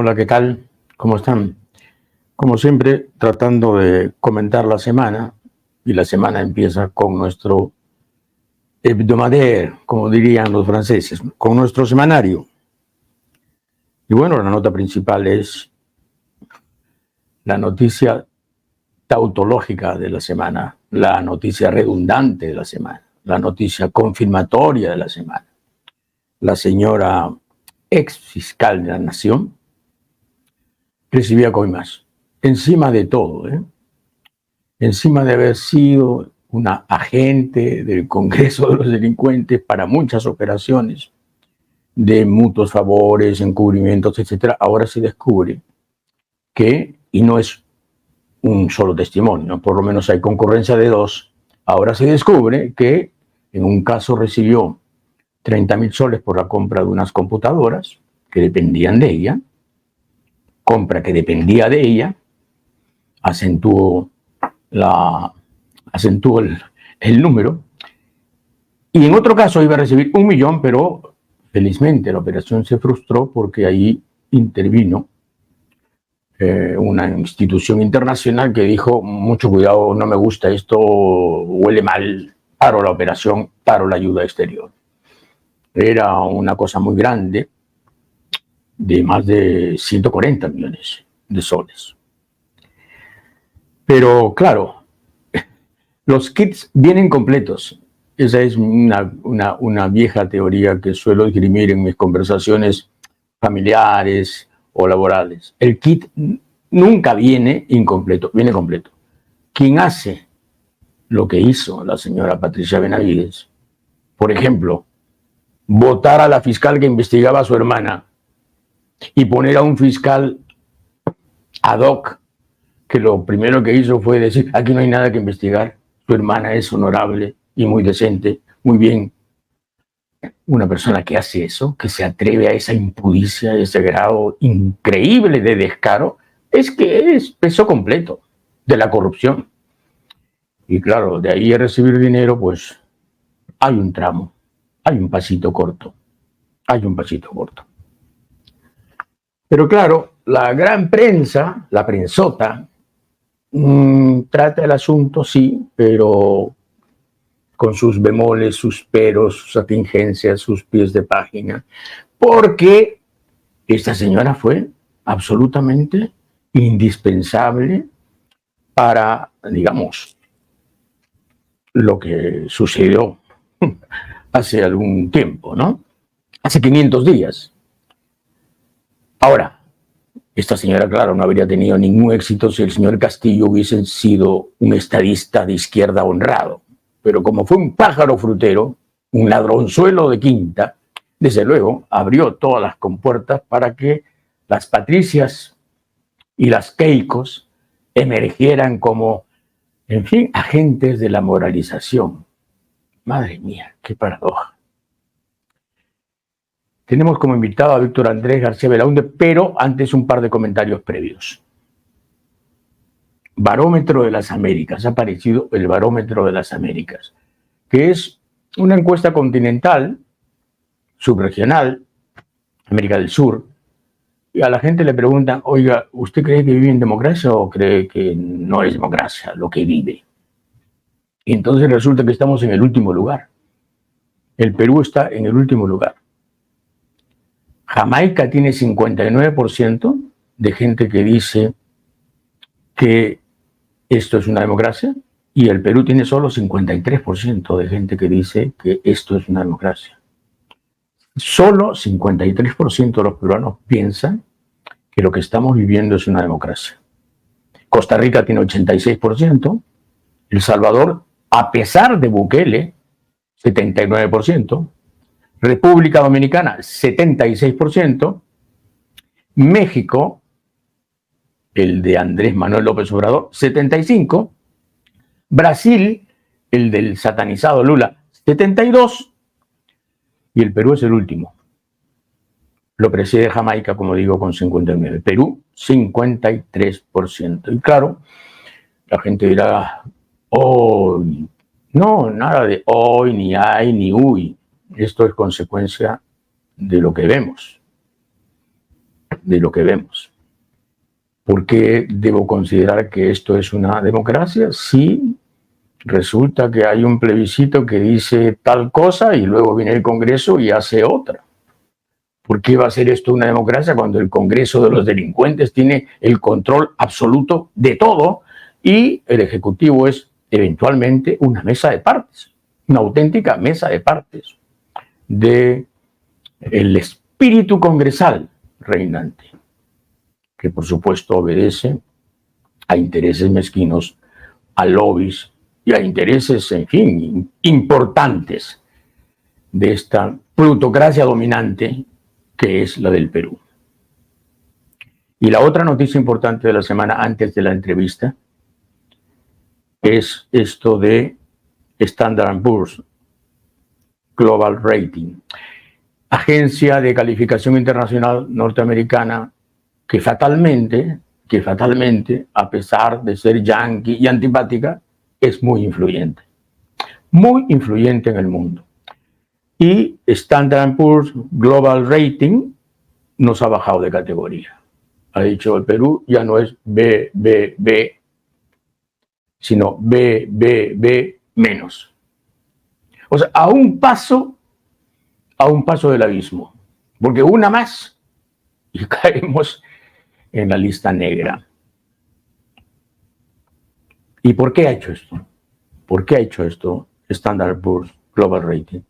Hola, ¿qué tal? ¿Cómo están? Como siempre, tratando de comentar la semana, y la semana empieza con nuestro hebdomadaire, como dirían los franceses, con nuestro semanario. Y bueno, la nota principal es la noticia tautológica de la semana, la noticia redundante de la semana, la noticia confirmatoria de la semana. La señora ex fiscal de la Nación recibía coimas. Encima de todo, encima de haber sido una agente del Congreso de los Delincuentes para muchas operaciones de mutuos favores, encubrimientos, etcétera, ahora se descubre que, y no es un solo testimonio, por lo menos hay concurrencia de dos, ahora se descubre que en un caso recibió 30.000 soles por la compra de unas computadoras que dependían de ella, compra que dependía de ella, acentuó el número, y en otro caso iba a recibir 1 millón, pero felizmente la operación se frustró porque ahí intervino una institución internacional que dijo: mucho cuidado, no me gusta esto, huele mal, paro la operación, paro la ayuda exterior. Era una cosa muy grande, de más de 140 millones de soles. Pero claro, los kits vienen completos. Esa es una vieja teoría que suelo esgrimir en mis conversaciones familiares o laborales. El kit nunca viene incompleto, viene completo. Quien hace lo que hizo la señora Patricia Benavides, por ejemplo, votar a la fiscal que investigaba a su hermana y poner a un fiscal ad hoc que lo primero que hizo fue decir: aquí no hay nada que investigar, su hermana es honorable y muy decente, muy bien. Una persona que hace eso, que se atreve a esa impudicia, a ese grado increíble de descaro, es que es peso completo de la corrupción. Y claro, de ahí a recibir dinero, pues hay un tramo, hay un pasito corto, hay un pasito corto. Pero claro, la gran prensa, la prensota, trata el asunto, sí, pero con sus bemoles, sus peros, sus atingencias, sus pies de página, porque esta señora fue absolutamente indispensable para, digamos, lo que sucedió hace algún tiempo, ¿no? Hace 500 días. Ahora, esta señora, claro, no habría tenido ningún éxito si el señor Castillo hubiese sido un estadista de izquierda honrado. Pero como fue un pájaro frutero, un ladronzuelo de quinta, desde luego abrió todas las compuertas para que las Patricias y las Keikos emergieran como, en fin, agentes de la moralización. Madre mía, qué paradoja. Tenemos como invitado a Víctor Andrés García Belaúnde, pero antes un par de comentarios previos. Barómetro de las Américas, ha aparecido el Barómetro de las Américas, que es una encuesta continental, subregional, América del Sur, y a la gente le preguntan: oiga, ¿usted cree que vive en democracia o cree que no es democracia lo que vive? Y entonces resulta que estamos en el último lugar. El Perú está en el último lugar. Jamaica tiene 59% de gente que dice que esto es una democracia, y el Perú tiene solo 53% de gente que dice que esto es una democracia. Solo 53% de los peruanos piensan que lo que estamos viviendo es una democracia. Costa Rica tiene 86%, El Salvador, a pesar de Bukele, 79%, República Dominicana, 76%, México, el de Andrés Manuel López Obrador, 75%, Brasil, el del satanizado Lula, 72%, y el Perú es el último. Lo precede Jamaica, como digo, con 59%. Perú, 53%. Y claro, la gente dirá: hoy. No, nada de hoy, ni ay, ni uy. Esto es consecuencia de lo que vemos. De lo que vemos. ¿Por qué debo considerar que esto es una democracia? Si resulta que hay un plebiscito que dice tal cosa y luego viene el Congreso y hace otra. ¿Por qué va a ser esto una democracia cuando el Congreso de los delincuentes tiene el control absoluto de todo y el Ejecutivo es eventualmente una mesa de partes, una auténtica mesa de partes del espíritu congresal reinante, que por supuesto obedece a intereses mezquinos, a lobbies y a intereses, en fin, importantes de esta plutocracia dominante que es la del Perú. Y la otra noticia importante de la semana antes de la entrevista es esto de Standard & Poor's Global Rating, agencia de calificación internacional norteamericana que fatalmente, a pesar de ser yanqui y antipática, es muy influyente en el mundo. Y Standard & Poor's Global Rating nos ha bajado de categoría. Ha dicho el Perú ya no es BBB, sino BBB menos. O sea, a un paso del abismo, porque una más y caemos en la lista negra. ¿Y por qué ha hecho esto? ¿Por qué ha hecho esto Standard & Poor's Global Rating?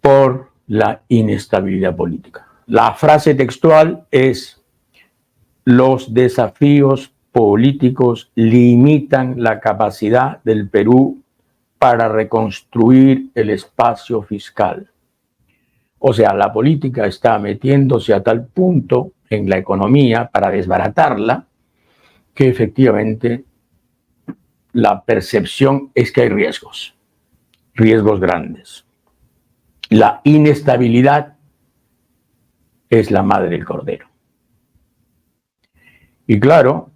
Por la inestabilidad política. La frase textual es: los desafíos políticos limitan la capacidad del Perú para reconstruir el espacio fiscal. O sea, la política está metiéndose a tal punto en la economía para desbaratarla que efectivamente la percepción es que hay riesgos grandes. La inestabilidad es la madre del cordero. Y claro,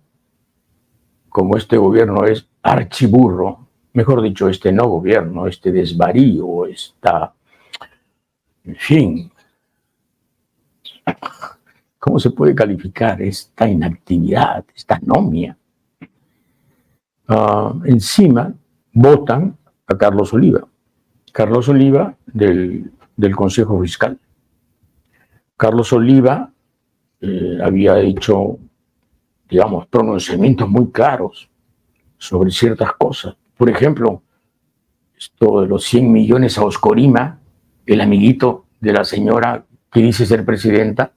como este gobierno es archiburro, mejor dicho, este no gobierno, este desvarío, en fin, ¿cómo se puede calificar esta inactividad, esta anomia? Encima votan a Carlos Oliva. Carlos Oliva del Consejo Fiscal. Carlos Oliva había hecho, digamos, pronunciamientos muy claros sobre ciertas cosas. Por ejemplo, esto de los 100 millones a Oscorima, el amiguito de la señora que dice ser presidenta,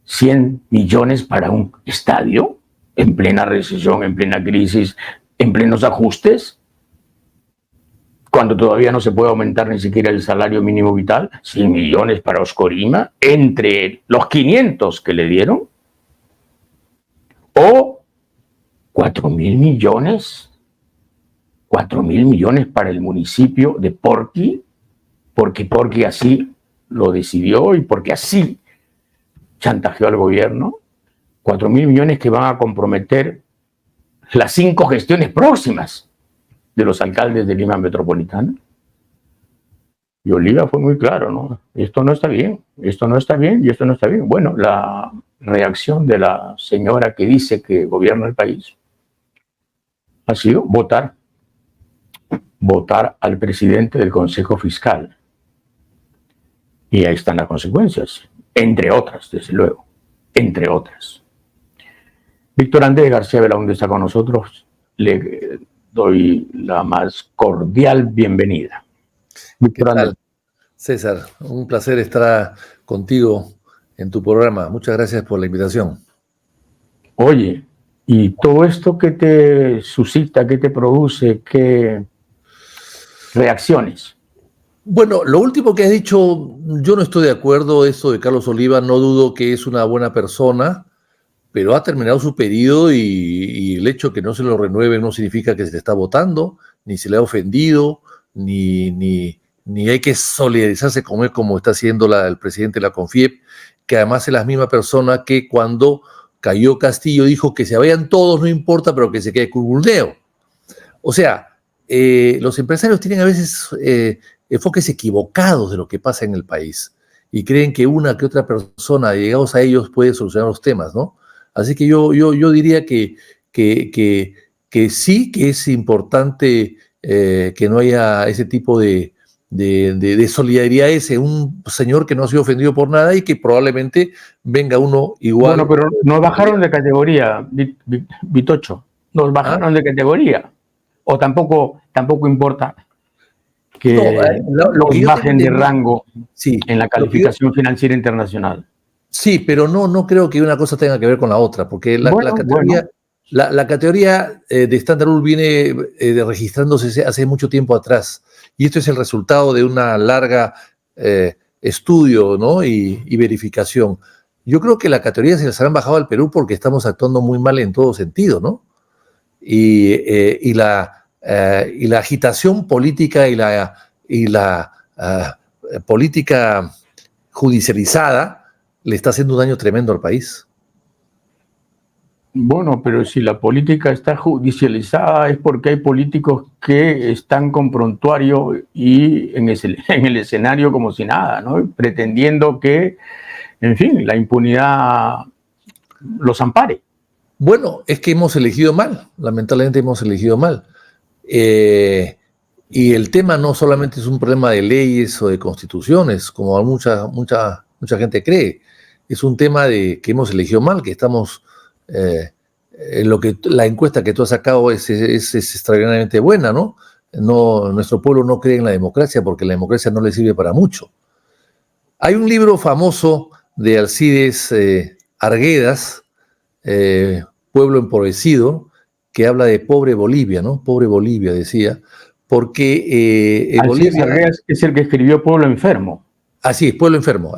100 millones para un estadio en plena recesión, en plena crisis, en plenos ajustes, cuando todavía no se puede aumentar ni siquiera el salario mínimo vital. 100 millones para Oscorima, entre los 500 que le dieron, o 4.000 millones para el municipio de Porqui, porque Porqui así lo decidió y porque así chantajeó al gobierno. 4.000 millones que van a comprometer las 5 gestiones próximas de los alcaldes de Lima Metropolitana. Y Oliva fue muy claro, ¿no? Esto no está bien, esto no está bien y esto no está bien. Bueno, la reacción de la señora que dice que gobierna el país ha sido votar al presidente del Consejo Fiscal. Y ahí están las consecuencias, entre otras, desde luego, entre otras. Víctor Andrés García Belaúnde está con nosotros. Le doy la más cordial bienvenida. Víctor Andrés. César, un placer estar contigo en tu programa. Muchas gracias por la invitación. Oye, ¿y todo esto qué te suscita, qué te produce, qué reacciones? Bueno, lo último que has dicho, yo no estoy de acuerdo. Eso de Carlos Oliva, no dudo que es una buena persona, pero ha terminado su periodo y el hecho de que no se lo renueve no significa que se le está votando, ni se le ha ofendido, ni hay que solidarizarse con él como está haciendo el presidente de la CONFIEP, que además es la misma persona que cuando cayó Castillo dijo que se vayan todos, no importa, pero que se quede Curvulneo. O sea, los empresarios tienen a veces enfoques equivocados de lo que pasa en el país y creen que una que otra persona, llegados a ellos, puede solucionar los temas, ¿no? Así que yo diría que sí que es importante que no haya ese tipo de solidaridad en un señor que no ha sido ofendido por nada y que probablemente venga uno igual. Bueno, pero nos bajaron de categoría, Vitocho. Nos bajaron de categoría. O tampoco importa que lo que nos yo tengo bajen de entendido, rango sí, en la calificación financiera internacional. sí, pero no creo que una cosa tenga que ver con la otra, porque la Bueno. categoría de Standard Oil viene registrándose hace mucho tiempo atrás, y esto es el resultado de una larga estudio, ¿no? y verificación. Yo creo que la categoría se las han bajado al Perú porque estamos actuando muy mal en todo sentido, ¿no? Y la agitación política y la política judicializada le está haciendo un daño tremendo al país. Bueno, pero si la política está judicializada es porque hay políticos que están con prontuario y en el escenario como si nada, ¿no? Pretendiendo que, en fin, la impunidad los ampare. Bueno, es que hemos elegido mal, lamentablemente hemos elegido mal. Y el tema no solamente es un problema de leyes o de constituciones, como mucha gente cree, es un tema de que hemos elegido mal, que estamos, en lo que la encuesta que tú has sacado es extraordinariamente buena, ¿no? Nuestro pueblo no cree en la democracia porque la democracia no le sirve para mucho. Hay un libro famoso de Alcides Arguedas, Pueblo Empobrecido, que habla de pobre Bolivia, ¿no? Pobre Bolivia, decía, porque Alcides Arguedas es el que escribió Pueblo Enfermo. Así es, Pueblo Enfermo.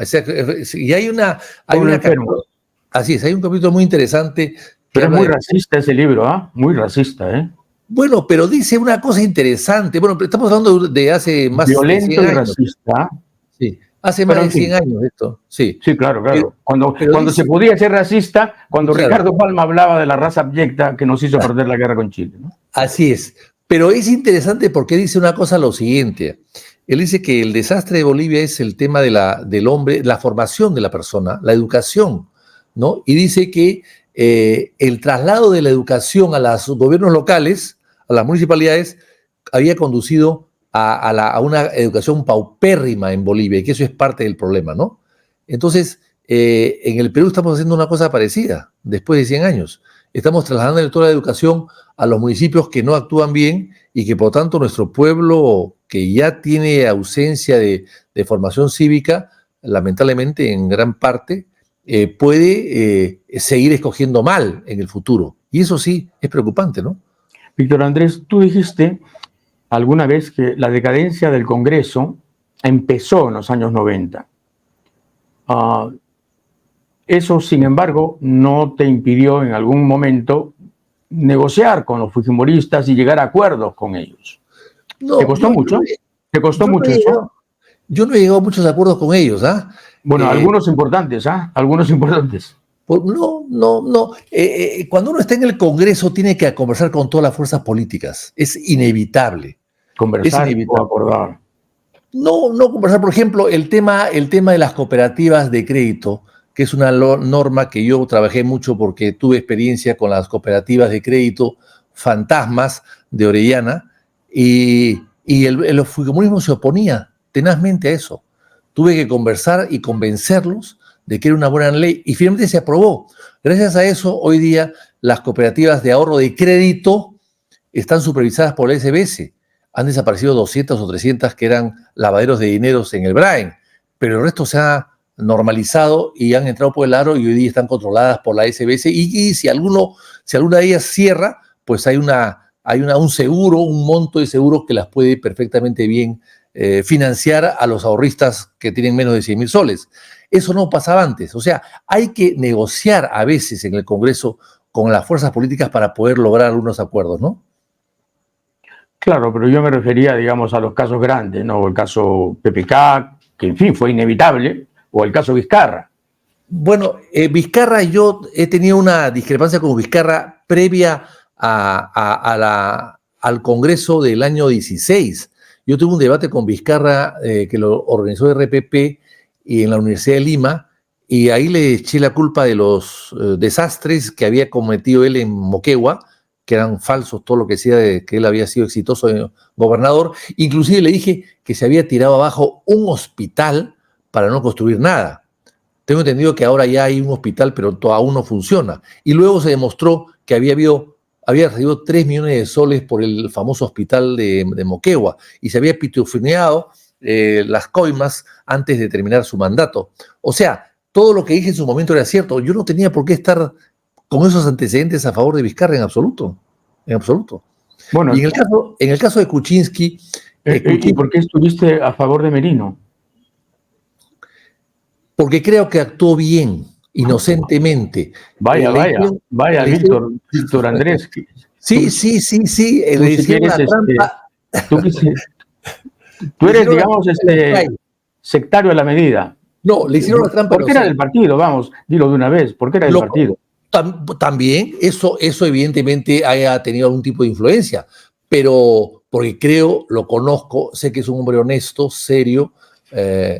Y hay una enfermo. Así es, hay un capítulo muy interesante. Pero es muy racista ese libro, ¿ah? Muy racista, ¿eh? Bueno, pero dice una cosa interesante. Bueno, estamos hablando de hace más de 100 años. Violento y racista. Sí, hace más de 100 años esto. Sí, claro. Cuando se podía ser racista, cuando Ricardo Palma hablaba de la raza abyecta que nos hizo perder la guerra con Chile, ¿no? Así es. Pero es interesante porque dice una cosa lo siguiente. Él dice que el desastre de Bolivia es el tema del hombre, la formación de la persona, la educación, ¿no? Y dice que el traslado de la educación a los gobiernos locales, a las municipalidades, había conducido a una educación paupérrima en Bolivia, y que eso es parte del problema, ¿no? Entonces, en el Perú estamos haciendo una cosa parecida, después de 100 años. Estamos trasladando toda la educación a los municipios que no actúan bien y que por tanto nuestro pueblo, que ya tiene ausencia de formación cívica, lamentablemente en gran parte, puede seguir escogiendo mal en el futuro. Y eso sí es preocupante, ¿no? Víctor Andrés, tú dijiste alguna vez que la decadencia del Congreso empezó en los años 90. Eso, sin embargo, no te impidió en algún momento negociar con los fujimoristas y llegar a acuerdos con ellos. No, ¿Te costó mucho? ¿Te costó mucho eso? Yo no he llegado a muchos acuerdos con ellos, ¿ah? Bueno, algunos importantes, ¿ah? Algunos importantes. No. Cuando uno está en el Congreso tiene que conversar con todas las fuerzas políticas. Es inevitable. Conversar o acordar. No conversar. Por ejemplo, el tema de las cooperativas de crédito, que es una norma que yo trabajé mucho porque tuve experiencia con las cooperativas de crédito fantasmas de Orellana, y el fujimorismo se oponía tenazmente a eso. Tuve que conversar y convencerlos de que era una buena ley, y finalmente se aprobó. Gracias a eso, hoy día las cooperativas de ahorro de crédito están supervisadas por la SBS. Han desaparecido 200 o 300 que eran lavaderos de dineros en el Brain, pero el resto se ha normalizado y han entrado por el aro y hoy día están controladas por la SBS, y si alguna de ellas cierra, pues hay un seguro, un monto de seguro que las puede perfectamente bien financiar a los ahorristas que tienen menos de 100,000 soles. Eso no pasaba antes. O sea, hay que negociar a veces en el Congreso con las fuerzas políticas para poder lograr algunos acuerdos, ¿no? Claro, pero yo me refería, digamos, a los casos grandes, ¿no? El caso PPK, que en fin fue inevitable, o el caso Vizcarra. Bueno, Vizcarra, yo he tenido una discrepancia con Vizcarra previa al Congreso del año 16. Yo tuve un debate con Vizcarra que lo organizó RPP y en la Universidad de Lima, y ahí le eché la culpa de los desastres que había cometido él en Moquegua, que eran falsos, todo lo que decía de que él había sido exitoso gobernador. Inclusive le dije que se había tirado abajo un hospital para no construir nada. Tengo entendido que ahora ya hay un hospital, pero aún no funciona. Y luego se demostró que había recibido 3 millones de soles por el famoso hospital de Moquegua y se había pitufineado las coimas antes de terminar su mandato. O sea, todo lo que dije en su momento era cierto. Yo no tenía por qué estar con esos antecedentes a favor de Vizcarra en absoluto. En absoluto. Bueno, y en el caso de Kuczynski... ¿y por qué estuviste a favor de Merino? Porque creo que actuó bien, inocentemente. Vaya, Víctor Andrés. Sí. Le hicieron la trampa. Tú eres, digamos, sectario a la medida. No, le hicieron la trampa. ¿Por qué era del partido? Vamos, dilo de una vez. ¿Por qué era del partido? También, eso evidentemente haya tenido algún tipo de influencia, pero porque creo, lo conozco, sé que es un hombre honesto, serio,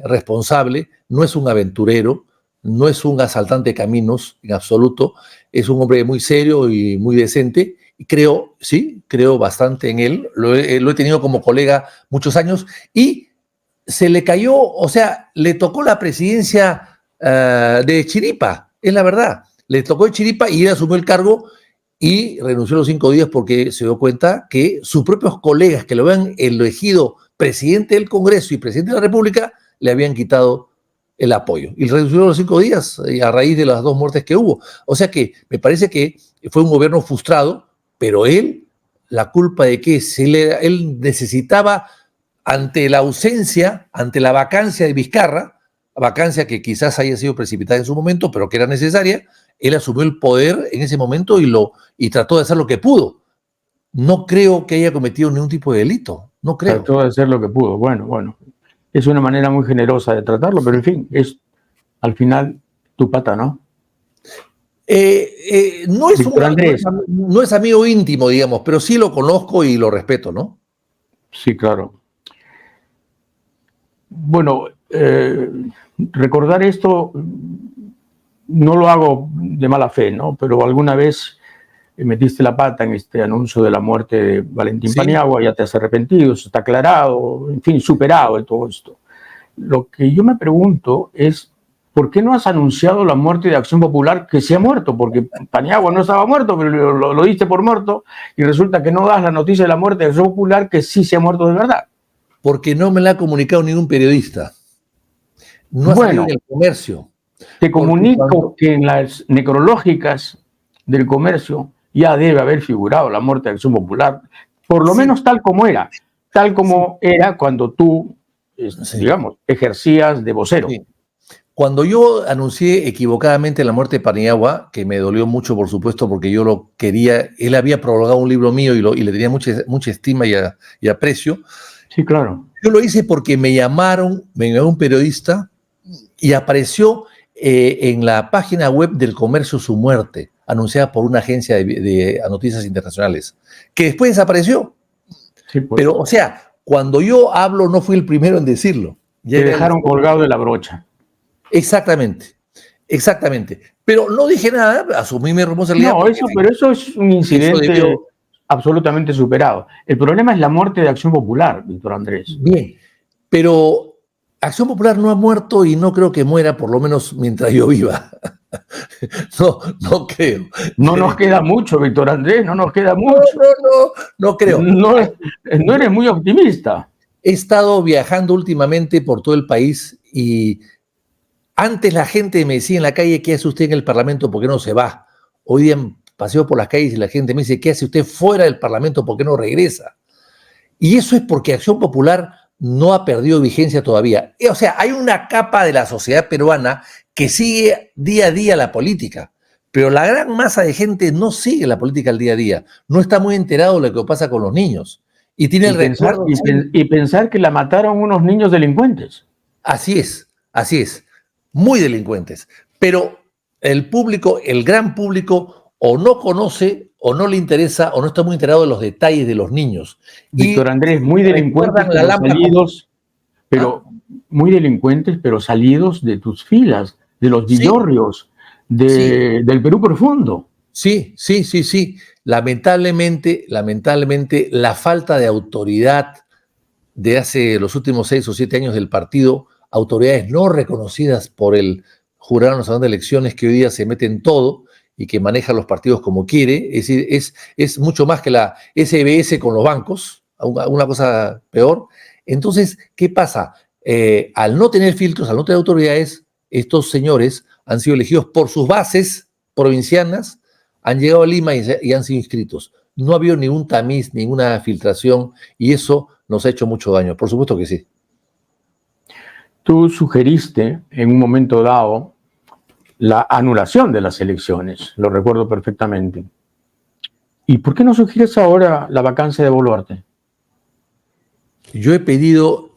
responsable, no es un aventurero, no es un asaltante de caminos en absoluto, es un hombre muy serio y muy decente, y creo bastante en él, lo he tenido como colega muchos años, y se le cayó, o sea, le tocó la presidencia de Chiripa, es la verdad, le tocó de Chiripa y él asumió el cargo y renunció a los 5 días porque se dio cuenta que sus propios colegas que lo habían elegido presidente del Congreso y presidente de la República le habían quitado el apoyo. Y renunció a los 5 días a raíz de las 2 muertes que hubo. O sea que me parece que fue un gobierno frustrado, pero él, la culpa de que él necesitaba, ante la ausencia, ante la vacancia de Vizcarra, vacancia que quizás haya sido precipitada en su momento, pero que era necesaria, él asumió el poder en ese momento y trató de hacer lo que pudo. No creo que haya cometido ningún tipo de delito, no creo. Trató de hacer lo que pudo. Bueno. Es una manera muy generosa de tratarlo, pero en fin, es al final tu pata, ¿no? No es amigo íntimo, digamos, pero sí lo conozco y lo respeto, ¿no? Sí, claro. Bueno, recordar esto no lo hago de mala fe, ¿no? Pero alguna vez metiste la pata en este anuncio de la muerte de Valentín Paniagua, ya te has arrepentido, eso está aclarado, en fin, superado de todo esto. Lo que yo me pregunto es, ¿por qué no has anunciado la muerte de Acción Popular que se ha muerto? Porque Paniagua no estaba muerto, pero lo diste por muerto y resulta que no das la noticia de la muerte de Acción Popular que sí se ha muerto de verdad. Porque no me la ha comunicado ningún periodista. No ha salido en el Comercio. Te comunico que en las necrológicas del Comercio ya debe haber figurado la muerte de Acción Popular, por lo menos tal como era cuando tú, digamos, ejercías de vocero. Sí. Cuando yo anuncié equivocadamente la muerte de Paniagua, que me dolió mucho, por supuesto, porque yo lo quería, él había prologado un libro mío y le tenía mucha estima y aprecio. Sí, claro. Yo lo hice porque me llamó un periodista y apareció en la página web del Comercio su muerte, anunciada por una agencia de noticias internacionales, que después desapareció. Sí, pues. Pero, o sea, cuando yo hablo, no fui el primero en decirlo. Te dejaron colgado de la brocha. Exactamente. Pero no dije nada, asumí mi responsabilidad. No, pero eso es un incidente absolutamente superado. El problema es la muerte de Acción Popular, Víctor Andrés. Bien, pero Acción Popular no ha muerto y no creo que muera, por lo menos mientras yo viva. No creo. No nos queda mucho, Víctor Andrés, no nos queda mucho. No creo. No eres muy optimista. He estado viajando últimamente por todo el país y antes la gente me decía en la calle, ¿qué hace usted en el Parlamento? ¿Por qué no se va? Hoy día paseo por las calles y la gente me dice, ¿qué hace usted fuera del Parlamento? ¿Por qué no regresa? Y eso es porque Acción Popular no ha perdido vigencia todavía. O sea, hay una capa de la sociedad peruana que sigue día a día la política, pero la gran masa de gente no sigue la política al día a día, no está muy enterado de lo que pasa con los niños. Y tiene pensar que la mataron unos niños delincuentes. Así es, muy delincuentes. Pero el público, el gran público, o no conoce, o no le interesa, o no está muy enterado de los detalles de los niños. Víctor Andrés, muy delincuentes, pero salidos, muy delincuentes, pero salidos de tus filas. de los Sí, villorrios, sí, del Perú profundo. sí, sí, sí, sí. Lamentablemente, la falta de autoridad de hace los últimos 6 o 7 años del partido, autoridades no reconocidas por el Jurado Nacional de Elecciones que hoy día se mete en todo y que maneja los partidos como quiere, es decir, es mucho más que la SBS con los bancos, una cosa peor. Entonces, ¿qué pasa? Al no tener filtros, al no tener autoridades, estos señores han sido elegidos por sus bases provincianas, han llegado a Lima y han sido inscritos. No ha habido ningún tamiz, ninguna filtración, y eso nos ha hecho mucho daño. Por supuesto que sí. Tú sugeriste en un momento dado la anulación de las elecciones, lo recuerdo perfectamente. ¿Y por qué no sugieres ahora la vacancia de Boluarte? Yo he pedido,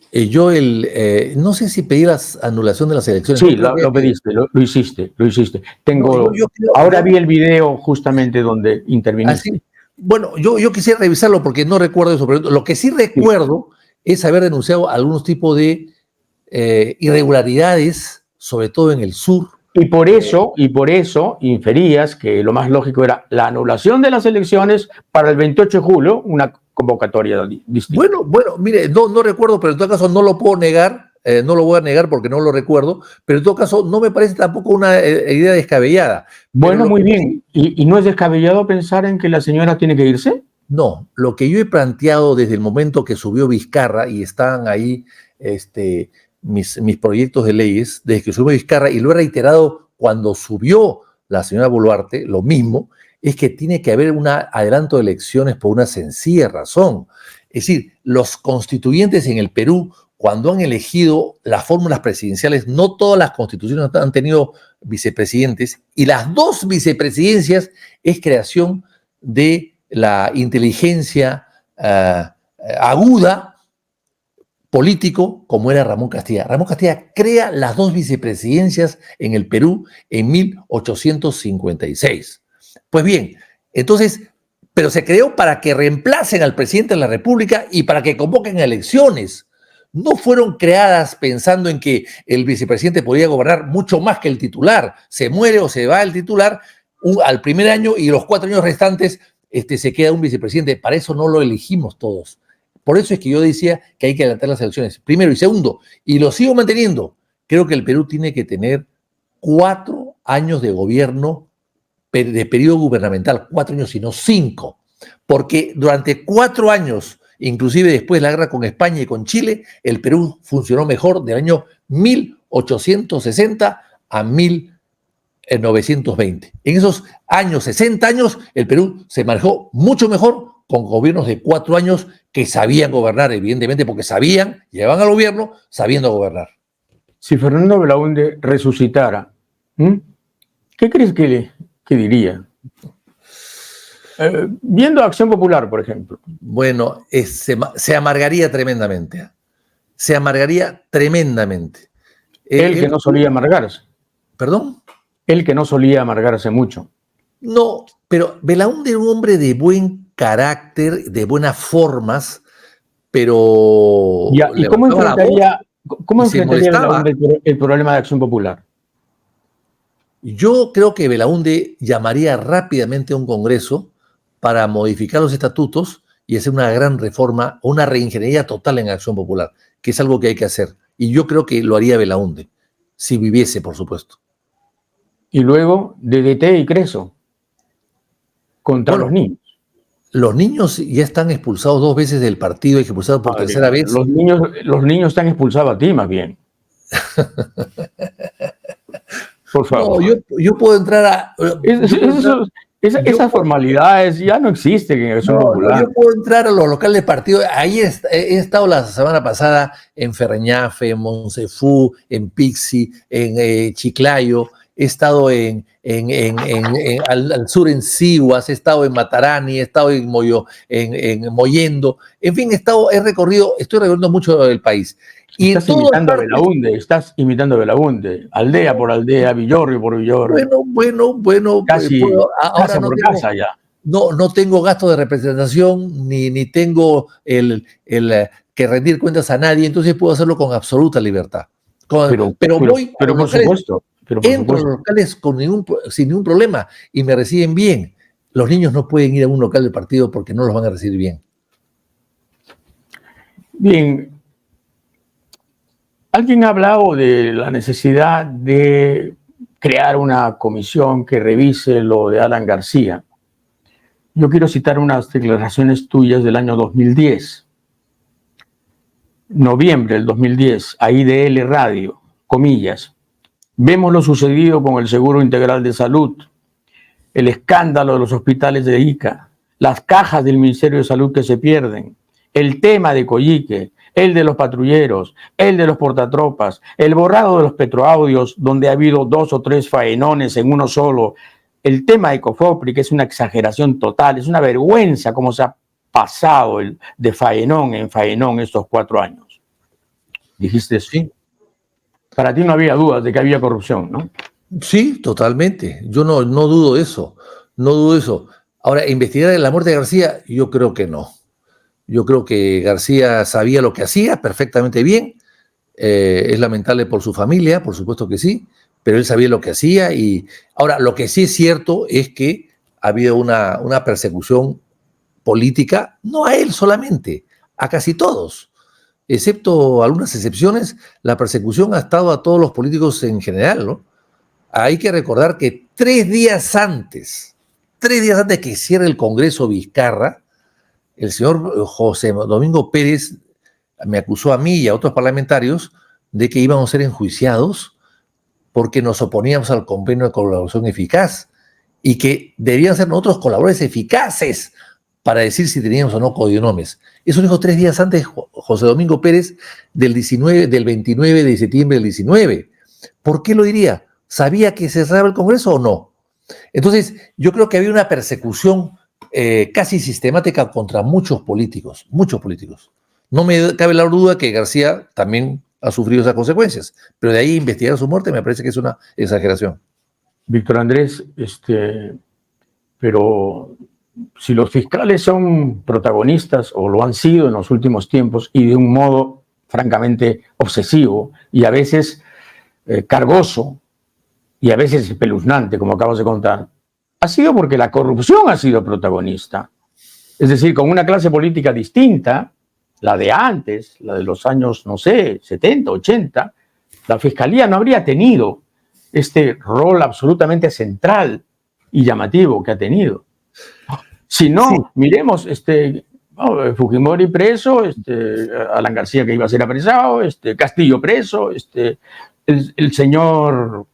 no sé si pedí la anulación de las elecciones. Sí, No creo lo pediste, lo hiciste, lo hiciste. no, yo creo, Ahora vi el video justamente donde interviniste. así, bueno, yo quisiera revisarlo porque no recuerdo eso, pero lo que sí Sí. recuerdo es haber denunciado algunos tipos de irregularidades, sobre todo en el sur. Y por eso inferías que lo más lógico era la anulación de las elecciones para el 28 de julio, una convocatoria distinta. Bueno, mire, no recuerdo, pero en todo caso no lo puedo negar, no lo voy a negar porque no lo recuerdo, pero en todo caso no me parece tampoco una idea descabellada. Bueno, muy bien. ¿Y no es descabellado pensar en que la señora tiene que irse? No, lo que yo he planteado desde el momento que subió Vizcarra y estaban ahí mis proyectos de leyes, desde que subió Vizcarra, y lo he reiterado cuando subió la señora Boluarte, lo mismo, es que tiene que haber un adelanto de elecciones por una sencilla razón. Es decir, los constituyentes en el Perú, cuando han elegido las fórmulas presidenciales, no todas las constituciones han tenido vicepresidentes, y las 2 vicepresidencias es creación de la inteligencia aguda político como era Ramón Castilla. Ramón Castilla crea las 2 vicepresidencias en el Perú en 1856. Pues bien, entonces, pero se creó para que reemplacen al presidente de la República y para que convoquen elecciones. No fueron creadas pensando en que el vicepresidente podía gobernar mucho más que el titular. Se muere o se va el titular al primer año y los 4 años restantes se queda un vicepresidente. Para eso no lo elegimos todos. Por eso es que yo decía que hay que adelantar las elecciones. Primero y segundo, y lo sigo manteniendo, creo que el Perú tiene que tener 4 años de gobierno, de periodo gubernamental, 4 años y no 5. Porque durante 4 años, inclusive después de la guerra con España y con Chile, el Perú funcionó mejor del año 1860 a 1920. En esos años, 60 años, el Perú se manejó mucho mejor con gobiernos de 4 años que sabían gobernar, evidentemente, porque llegaban al gobierno sabiendo gobernar. Si Fernando Belaúnde resucitara, ¿qué crees que diría? Viendo Acción Popular, por ejemplo. Bueno, se amargaría tremendamente. Se amargaría tremendamente. Él que no solía amargarse. ¿Perdón? Él que no solía amargarse mucho. No, pero Belaúnde era un hombre de buen carácter, de buenas formas, pero Ya, ¿y cómo enfrentaría Belaúnde el problema de Acción Popular? Yo creo que Belaúnde llamaría rápidamente a un congreso para modificar los estatutos y hacer una gran reforma, una reingeniería total en Acción Popular, que es algo que hay que hacer. Y yo creo que lo haría Belaúnde, si viviese, por supuesto. Y luego DDT y Creso contra los niños. Los niños ya están expulsados 2 veces del partido y expulsados por tercera vez. Los niños están expulsados a ti, más bien. Por favor. No, yo puedo entrar a... Esas formalidades ya no existen en Acción Popular. Yo puedo entrar a los locales de partido. Ahí he estado la semana pasada en Ferreñafe, en Monsefú, en Pixi, en Chiclayo. He estado al sur en Siguas, he estado en Matarani, he estado en Mollendo. En fin, estoy recorriendo mucho el país. Y estás imitando a Belaúnde, aldea por aldea, villorrio por villorrio. Bueno. Casi casa por casa ya. No tengo gasto de representación, ni tengo el que rendir cuentas a nadie, entonces puedo hacerlo con absoluta libertad. Pero por supuesto. Pero por Entro a supuesto. los locales sin ningún problema y me reciben bien. Los niños no pueden ir a un local del partido porque no los van a recibir bien. Bien, alguien ha hablado de la necesidad de crear una comisión que revise lo de Alan García. Yo quiero citar unas declaraciones tuyas del año 2010, noviembre del 2010, a IDL Radio, comillas. Vemos lo sucedido con el Seguro Integral de Salud, el escándalo de los hospitales de Ica, las cajas del Ministerio de Salud que se pierden, el tema de Coyique, el de los patrulleros, el de los portatropas, el borrado de los petroaudios, donde ha habido 2 o 3 faenones en uno solo, el tema de Cofopri, que es una exageración total, es una vergüenza cómo se ha pasado de faenón en faenón estos 4 años. Dijiste eso. Sí. Para ti no había dudas de que había corrupción, ¿no? Sí, totalmente. Yo no dudo eso. No dudo eso. Ahora, investigar la muerte de García, yo creo que no. Yo creo que García sabía lo que hacía perfectamente bien. Es lamentable por su familia, por supuesto que sí, pero él sabía lo que hacía. Y ahora, lo que sí es cierto es que ha habido una persecución política, no a él solamente, a casi todos. Excepto algunas excepciones, la persecución ha estado a todos los políticos en general, ¿no? Hay que recordar que 3 días antes que cierre el Congreso Vizcarra, el señor José Domingo Pérez me acusó a mí y a otros parlamentarios de que íbamos a ser enjuiciados porque nos oponíamos al convenio de colaboración eficaz y que debían ser nosotros colaboradores eficaces para decir si teníamos o no codinomes. Eso lo dijo 3 días antes José Domingo Pérez del 29 de septiembre del 19. ¿Por qué lo diría? ¿Sabía que se cerraba el Congreso o no? Entonces, yo creo que había una persecución casi sistemática contra muchos políticos. No me cabe la duda que García también ha sufrido esas consecuencias, pero de ahí investigar su muerte me parece que es una exageración. Víctor Andrés, pero si los fiscales son protagonistas o lo han sido en los últimos tiempos y de un modo francamente obsesivo y a veces cargoso y a veces espeluznante, como acabas de contar, ha sido porque la corrupción ha sido protagonista. Es decir, con una clase política distinta, la de antes, la de los años, no sé, 70, 80, la Fiscalía no habría tenido este rol absolutamente central y llamativo que ha tenido. Si no, sí, miremos, Fujimori preso, Alan García que iba a ser apresado, Castillo preso, el señor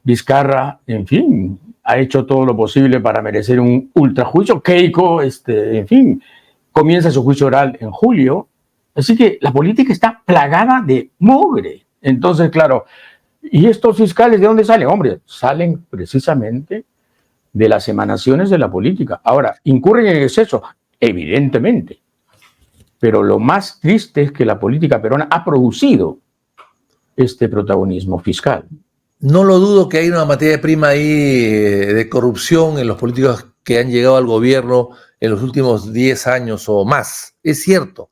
Vizcarra, en fin, ha hecho todo lo posible para merecer un ultrajuicio. Keiko, en fin, comienza su juicio oral en julio. Así que la política está plagada de mugre. Entonces, claro, ¿y estos fiscales de dónde salen? Hombre, salen precisamente de las emanaciones de la política. Ahora, incurren en exceso, evidentemente. Pero lo más triste es que la política peruana ha producido este protagonismo fiscal. No lo dudo que hay una materia prima ahí de corrupción en los políticos que han llegado al gobierno en los últimos 10 años o más. Es cierto,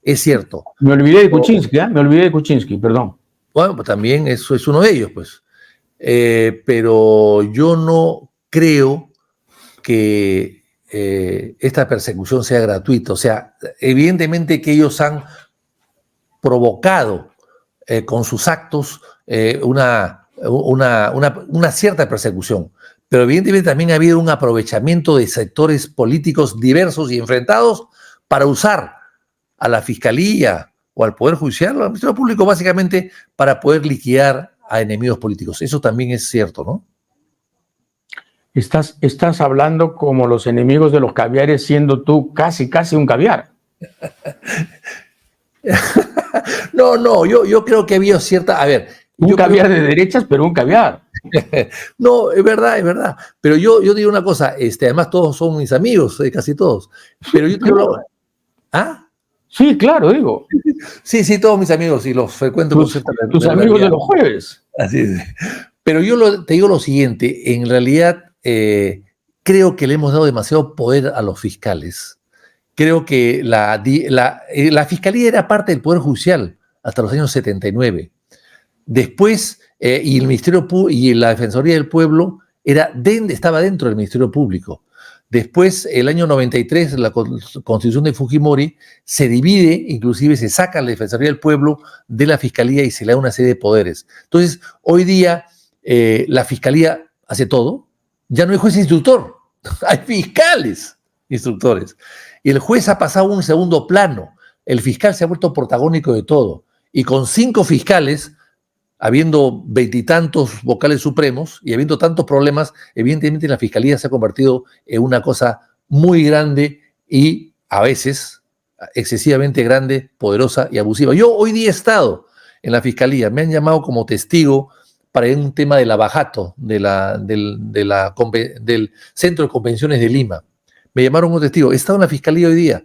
es cierto. Me olvidé de Kuczynski, ¿eh? Me olvidé de Kuczynski, perdón. Bueno, pues también eso es uno de ellos, pues. Pero yo no creo que esta persecución sea gratuita. O sea, evidentemente que ellos han provocado con sus actos una cierta persecución, pero evidentemente también ha habido un aprovechamiento de sectores políticos diversos y enfrentados para usar a la Fiscalía o al Poder Judicial o al Ministerio Público básicamente para poder liquidar a enemigos políticos. Eso también es cierto, ¿no? Estás hablando como los enemigos de los caviares, siendo tú casi un caviar. No, yo creo que había cierta... A ver... Un caviar de derechas, pero un caviar. No, es verdad. Pero yo digo una cosa, además todos son mis amigos, casi todos. Pero yo claro. ¿Ah? Sí, claro, digo. Sí, todos mis amigos y los frecuento con cierta tus amigos de los jueves. Así es. Pero yo te digo lo siguiente, en realidad creo que le hemos dado demasiado poder a los fiscales. Creo que la Fiscalía era parte del Poder Judicial hasta los años 79. Después, y el Ministerio y la Defensoría del Pueblo estaba dentro del Ministerio Público. Después, el año 93, la Constitución de Fujimori se divide, inclusive se saca la Defensoría del Pueblo de la Fiscalía y se le da una serie de poderes. Entonces, hoy día la Fiscalía hace todo, ya no hay juez instructor, hay fiscales instructores. Y el juez ha pasado a un segundo plano, el fiscal se ha vuelto protagónico de todo. Y con 5 fiscales, habiendo 20 y tantos vocales supremos y habiendo tantos problemas, evidentemente la Fiscalía se ha convertido en una cosa muy grande y a veces excesivamente grande, poderosa y abusiva. Yo hoy día he estado en la Fiscalía, me han llamado como testigo para un tema del abajato del Centro de Convenciones de Lima. Me llamaron como testigo. He estado en la Fiscalía hoy día.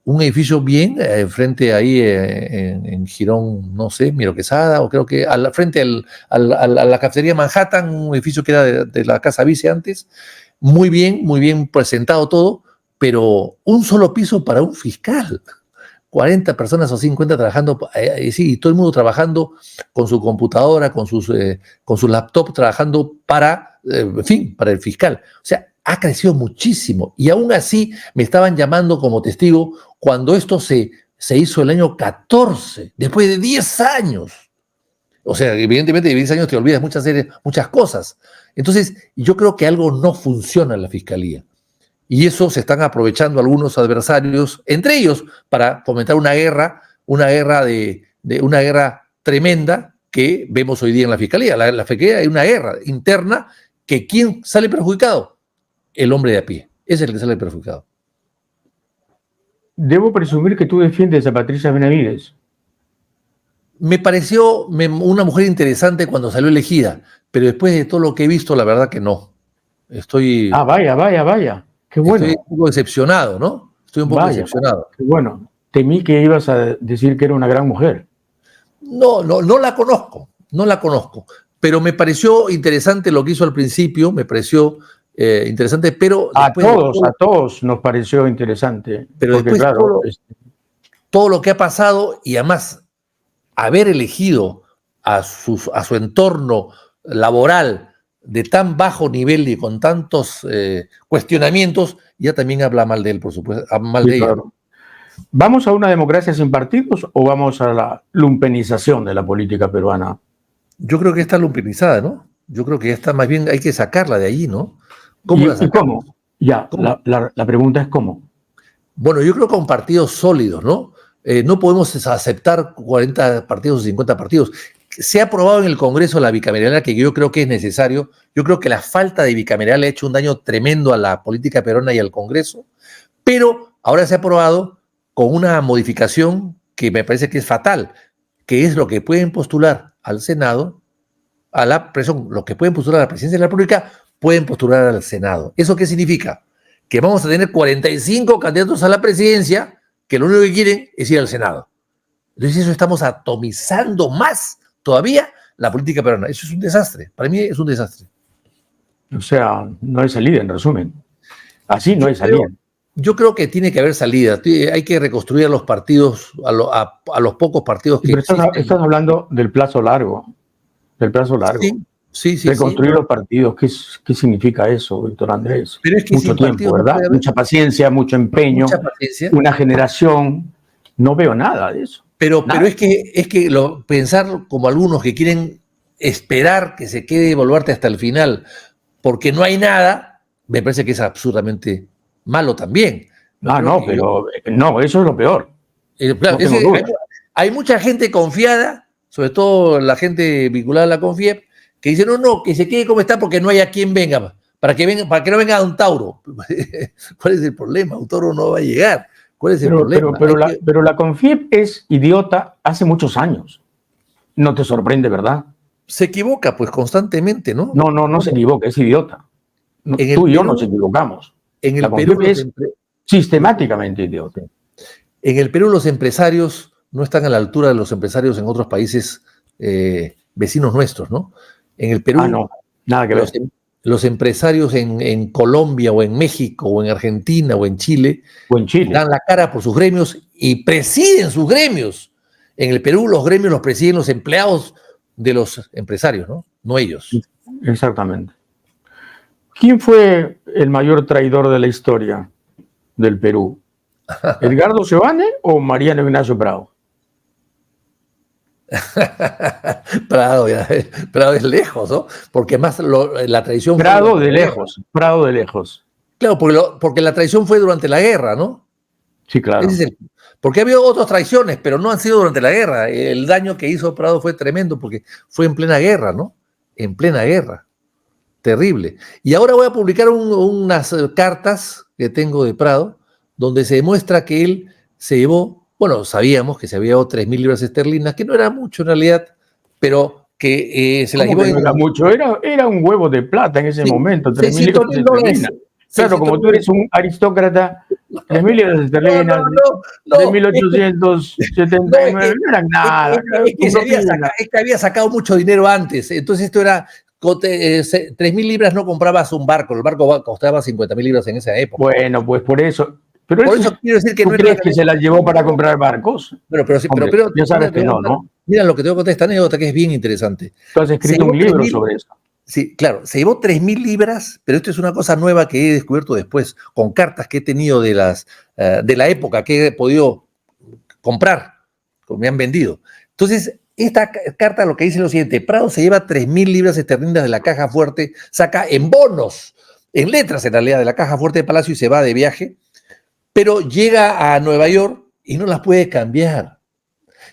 Un edificio bien, frente ahí en Girón, no sé, Miro Quesada, o creo que frente a la cafetería Manhattan, un edificio que era de la Casa Vice antes, muy bien presentado todo, pero un solo piso para un fiscal. 40 personas o 50 trabajando, sí, y todo el mundo trabajando con su computadora, con su laptop, trabajando para el fiscal. O sea, ha crecido muchísimo y aún así me estaban llamando como testigo cuando esto se hizo el año 14, después de 10 años. O sea, evidentemente de 10 años te olvidas muchas cosas. Entonces, yo creo que algo no funciona en la Fiscalía. Y eso se están aprovechando algunos adversarios, entre ellos, para fomentar una guerra tremenda que vemos hoy día en la Fiscalía. La Fiscalía hay una guerra interna que ¿quién sale perjudicado? El hombre de a pie. Ese es el que sale perjudicado. Debo presumir que tú defiendes a Patricia Benavides. Me pareció una mujer interesante cuando salió elegida, pero después de todo lo que he visto, la verdad que no. Vaya. Qué bueno. Estoy un poco decepcionado, ¿no? Estoy un poco decepcionado. Qué bueno. Temí que ibas a decir que era una gran mujer. No la conozco, pero me pareció interesante lo que hizo al principio, me pareció interesante, pero a todos nos pareció interesante. Pero porque, después claro, todo lo que ha pasado y además haber elegido a su entorno laboral de tan bajo nivel y con tantos cuestionamientos, ya también habla mal de él, por supuesto, mal de ella. Claro. ¿Vamos a una democracia sin partidos o vamos a la lumpenización de la política peruana? Yo creo que está lumpenizada, ¿no? Yo creo que ya está, más bien hay que sacarla de allí, ¿no? ¿Cómo la sacamos? ¿Cómo? La pregunta es ¿cómo? Bueno, yo creo que con partidos sólidos, ¿no? No podemos aceptar 40 partidos o 50 partidos. Se ha aprobado en el Congreso la bicameralidad, que yo creo que es necesario. Yo creo que la falta de bicameralidad le ha hecho un daño tremendo a la política peruana y al Congreso, pero ahora se ha aprobado con una modificación que me parece que es fatal, que es lo que pueden postular al Senado, los que pueden postular a la presidencia de la República, pueden postular al Senado. ¿Eso qué significa? Que vamos a tener 45 candidatos a la presidencia que lo único que quieren es ir al Senado. Entonces eso estamos atomizando más todavía la política peruana. Eso es un desastre. Para mí es un desastre. O sea, no hay salida, en resumen. Así no hay salida. Yo creo que tiene que haber salida. Hay que reconstruir a los partidos, a los pocos partidos que existen. Estás hablando del plazo largo. Del plazo largo. Sí. Reconstruir los partidos. ¿Qué significa eso, Víctor Andrés? Pero es que mucho tiempo, ¿verdad? Mucha paciencia, mucho empeño, una generación. No veo nada de eso. Pero es que pensar como algunos que quieren esperar que se quede Boluarte hasta el final porque no hay nada, me parece que es absurdamente malo también. Pero eso es lo peor. Claro, hay mucha gente confiada, sobre todo la gente vinculada a la CONFIEP, que dice, no, que se quede como está porque no hay a quien venga, para que no venga un Tauro. ¿Cuál es el problema? Un Tauro no va a llegar. ¿Cuál es el problema? Pero la CONFIEP es idiota hace muchos años. No te sorprende, ¿verdad? Se equivoca, pues, constantemente, ¿no? No se equivoca, es idiota. Tú y yo nos equivocamos. En el Perú es sistemáticamente idiota. En el Perú los empresarios no están a la altura de los empresarios en otros países vecinos nuestros, ¿no? En el Perú, nada que ver. Los empresarios en Colombia o en México o en Argentina o en Chile dan la cara por sus gremios y presiden sus gremios. En el Perú los gremios los presiden los empleados de los empresarios, ¿no? No ellos. Exactamente. ¿Quién fue el mayor traidor de la historia del Perú? ¿Edgardo Sebane o Mariano Ignacio Prado? Prado es lejos, ¿no? Porque más la traición Prado fue de lejos, Prado de lejos. Claro, porque la traición fue durante la guerra, ¿no? Sí, claro. Porque ha habido otras traiciones, pero no han sido durante la guerra. El daño que hizo Prado fue tremendo porque fue en plena guerra, ¿no? En plena guerra. Terrible. Y ahora voy a publicar unas cartas que tengo de Prado, donde se demuestra que él se llevó, bueno, sabíamos que se había llevado 3.000 libras esterlinas, que no era mucho en realidad, pero que se las llevó. No era mucho, era un huevo de plata en ese momento, 3.000 libras esterlinas. Claro, como tú eres un aristócrata, 3.000 libras esterlinas de 1879 no eran nada. Es que había sacado mucho dinero antes, entonces esto era 3.000 libras no comprabas un barco, el barco costaba 50.000 libras en esa época. Bueno, pues por eso. Pero por eso quiero decir que ¿tú crees que se las llevó para comprar barcos? Pero ya sabes que no, ¿no? Mira lo que te voy a contar esta anécdota que es bien interesante. Tú has escrito un libro sobre eso. Sí, claro, se llevó 3.000 libras, pero esto es una cosa nueva que he descubierto después, con cartas que he tenido de la época que he podido comprar, que me han vendido. Entonces, esta carta lo que dice es lo siguiente: Prado se lleva 3.000 libras esterlinas de la caja fuerte, saca en bonos, en letras en realidad, de la caja fuerte de Palacio y se va de viaje, pero llega a Nueva York y no las puede cambiar.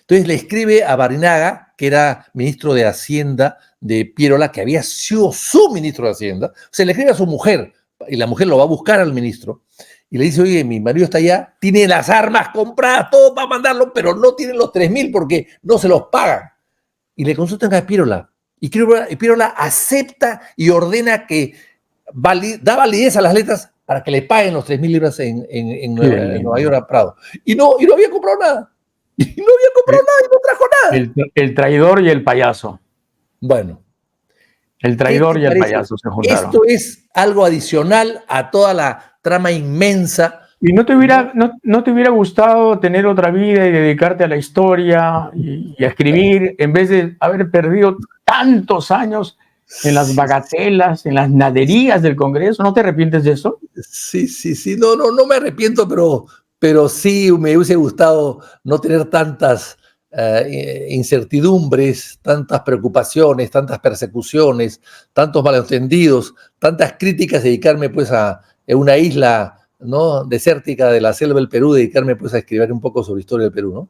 Entonces le escribe a Barinaga, que era ministro de Hacienda de Pierola, que había sido su ministro de Hacienda. O sea, le escribe a su mujer, y la mujer lo va a buscar al ministro, y le dice: oye, mi marido está allá, tiene las armas compradas, todo para mandarlo, pero no tiene los 3.000 porque no se los pagan. Y le consultan a Pierola, y Pierola acepta y ordena que da validez a las letras para que le paguen los 3.000 libras en Nueva York a Prado. Y no había comprado nada. Y no había comprado nada y no trajo nada. El traidor y el payaso. Bueno. El traidor y el payaso se juntaron. Esto es algo adicional a toda la trama inmensa. ¿Y no te hubiera gustado tener otra vida y dedicarte a la historia y a escribir en vez de haber perdido tantos años en las bagatelas, en las naderías del Congreso? ¿No te arrepientes de eso? Sí. No me arrepiento, pero sí me hubiese gustado no tener tantas incertidumbres, tantas preocupaciones, tantas persecuciones, tantos malentendidos, tantas críticas, dedicarme pues a una isla, ¿no?, desértica de la selva del Perú, dedicarme pues a escribir un poco sobre historia del Perú,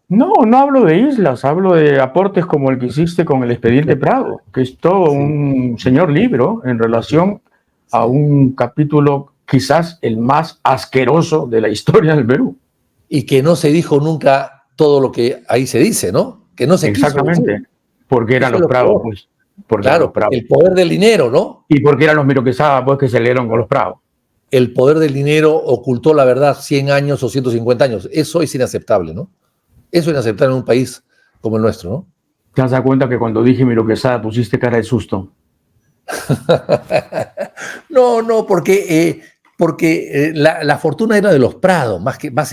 ¿no? No hablo de islas, hablo de aportes como el que hiciste con el Expediente Prado, que es todo un señor libro en relación a un capítulo quizás el más asqueroso de la historia del Perú. Y que no se dijo nunca todo lo que ahí se dice, ¿no? Que no se Exactamente, porque eran los Prados, pues. Claro, el poder del dinero, ¿no? Y porque eran los Miro Quesada, pues, que se leyeron con los Prados. El poder del dinero ocultó la verdad 100 años o 150 años. Eso es inaceptable, ¿no? Eso es inaceptable en un país como el nuestro, ¿no? ¿Te das cuenta que cuando dije Miro Quesada pusiste cara de susto? No, porque la fortuna era de los Prados,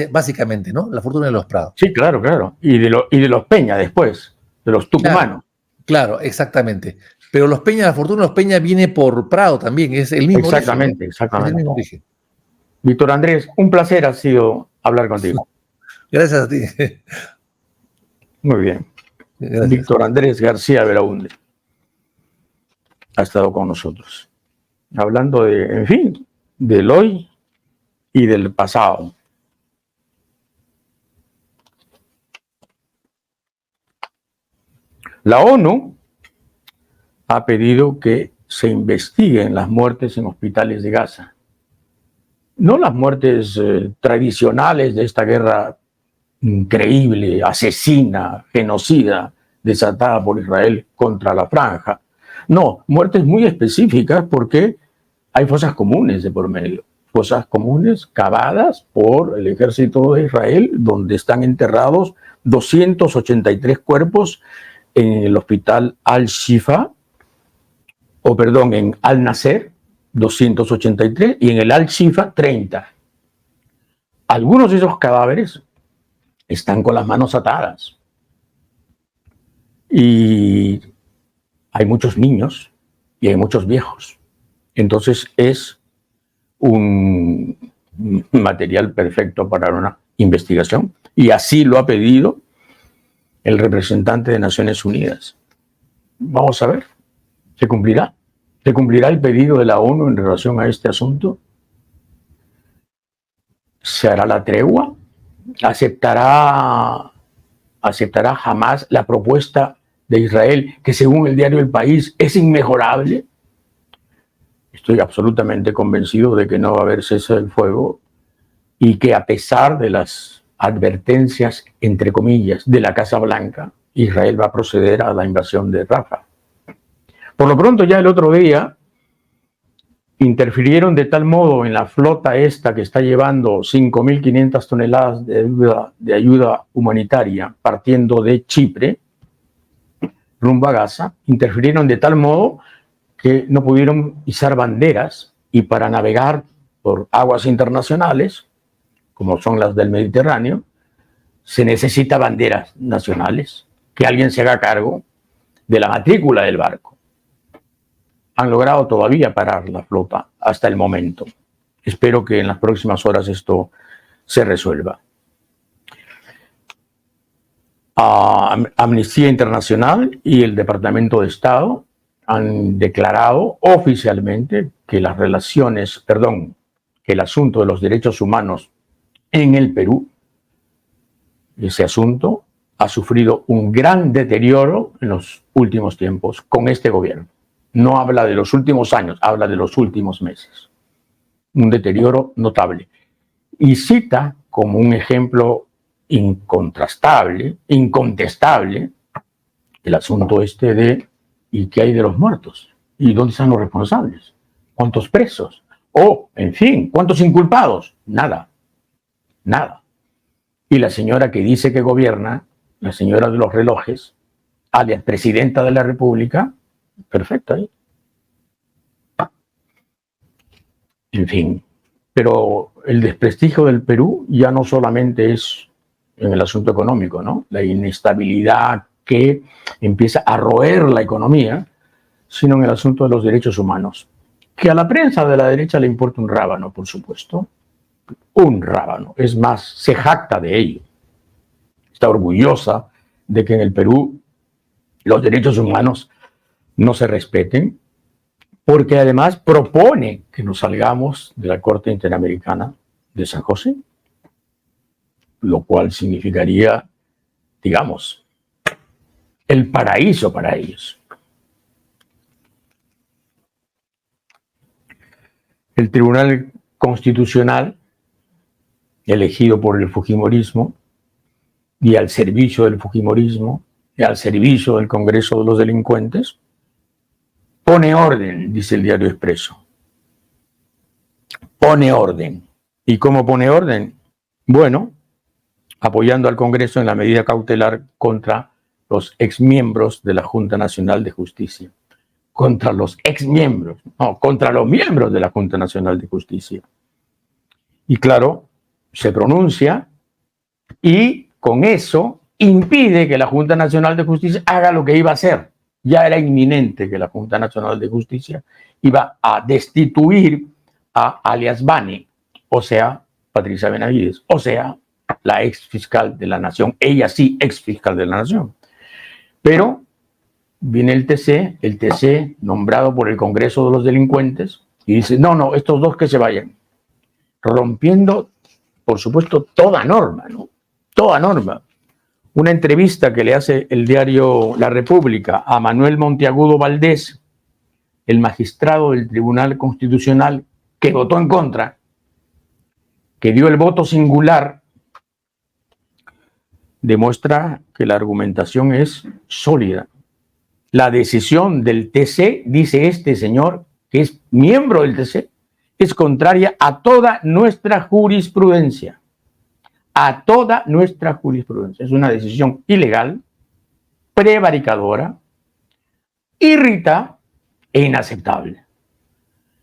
básicamente, ¿no? La fortuna de los Prados. Sí, claro. Y de los Peña después, de los tucumanos. Claro, exactamente. Pero la fortuna de los Peña viene por Prado también, es el mismo Exactamente. Es el mismo origen. Víctor Andrés, un placer ha sido hablar contigo. Gracias a ti. Muy bien. Gracias. Víctor Andrés García Belaúnde ha estado con nosotros, hablando del hoy y del pasado. La ONU ha pedido que se investiguen las muertes en hospitales de Gaza. No las muertes tradicionales de esta guerra increíble, asesina, genocida, desatada por Israel contra la franja. No, muertes muy específicas porque hay fosas comunes de por medio. Fosas comunes cavadas por el ejército de Israel, donde están enterrados 283 cuerpos en el hospital Al-Shifa, en Al-Nasser, 283, y en el Al-Shifa, 30. Algunos de esos cadáveres están con las manos atadas. Y hay muchos niños y hay muchos viejos. Entonces es un material perfecto para una investigación, y así lo ha pedido el representante de Naciones Unidas. Vamos a ver, ¿se cumplirá? ¿Se cumplirá el pedido de la ONU en relación a este asunto? ¿Se hará la tregua? ¿Aceptará jamás la propuesta de Israel, que según el diario El País es inmejorable? Estoy absolutamente convencido de que no va a haber cese del fuego, y que a pesar de las advertencias, entre comillas, de la Casa Blanca, Israel va a proceder a la invasión de Rafah. Por lo pronto, ya el otro día interfirieron de tal modo en la flota esta que está llevando 5.500 toneladas de ayuda humanitaria partiendo de Chipre rumbo a Gaza, interfirieron de tal modo que no pudieron izar banderas, y para navegar por aguas internacionales, como son las del Mediterráneo, se necesita banderas nacionales, que alguien se haga cargo de la matrícula del barco. Han logrado todavía parar la flota hasta el momento. Espero que en las próximas horas esto se resuelva. Amnistía Internacional y el Departamento de Estado han declarado oficialmente que que el asunto de los derechos humanos en el Perú, ese asunto ha sufrido un gran deterioro en los últimos tiempos con este gobierno. No habla de los últimos años, habla de los últimos meses. Un deterioro notable. Y cita como un ejemplo incontestable, el asunto este de ¿y qué hay de los muertos? ¿Y dónde están los responsables? ¿Cuántos presos? O, en fin, ¿cuántos inculpados? Nada. Y la señora que dice que gobierna, la señora de los relojes, alias presidenta de la República, perfecto ahí. En fin, pero el desprestigio del Perú ya no solamente es en el asunto económico, ¿no? La inestabilidad que empieza a roer la economía, sino en el asunto de los derechos humanos, que a la prensa de la derecha le importa un rábano, por supuesto, un rábano. Es más, se jacta de ello. Está orgullosa de que en el Perú los derechos humanos no se respeten, porque además propone que nos salgamos de la Corte Interamericana de San José, lo cual significaría, digamos, el paraíso para ellos. El Tribunal Constitucional, elegido por el fujimorismo y al servicio del fujimorismo y al servicio del Congreso de los Delincuentes, pone orden, dice el diario Expreso. Pone orden. ¿Y cómo pone orden? Bueno, apoyando al Congreso en la medida cautelar contra los exmiembros de la Junta Nacional de Justicia. Contra los exmiembros, no, contra los miembros de la Junta Nacional de Justicia. Y claro, se pronuncia y con eso impide que la Junta Nacional de Justicia haga lo que iba a hacer. Ya era inminente que la Junta Nacional de Justicia iba a destituir a alias Bani, o sea, Patricia Benavides, o sea, la ex fiscal de la Nación, ella sí, ex fiscal de la Nación. Pero viene el TC nombrado por el Congreso de los Delincuentes, y dice, no, estos dos que se vayan, rompiendo, por supuesto, toda norma, ¿no? Toda norma. Una entrevista que le hace el diario La República a Manuel Monteagudo Valdés, el magistrado del Tribunal Constitucional que votó en contra, que dio el voto singular, demuestra que la argumentación es sólida. La decisión del TC, dice este señor, que es miembro del TC, es contraria a toda nuestra jurisprudencia. A toda nuestra jurisprudencia. Es una decisión ilegal, prevaricadora, irrita e inaceptable.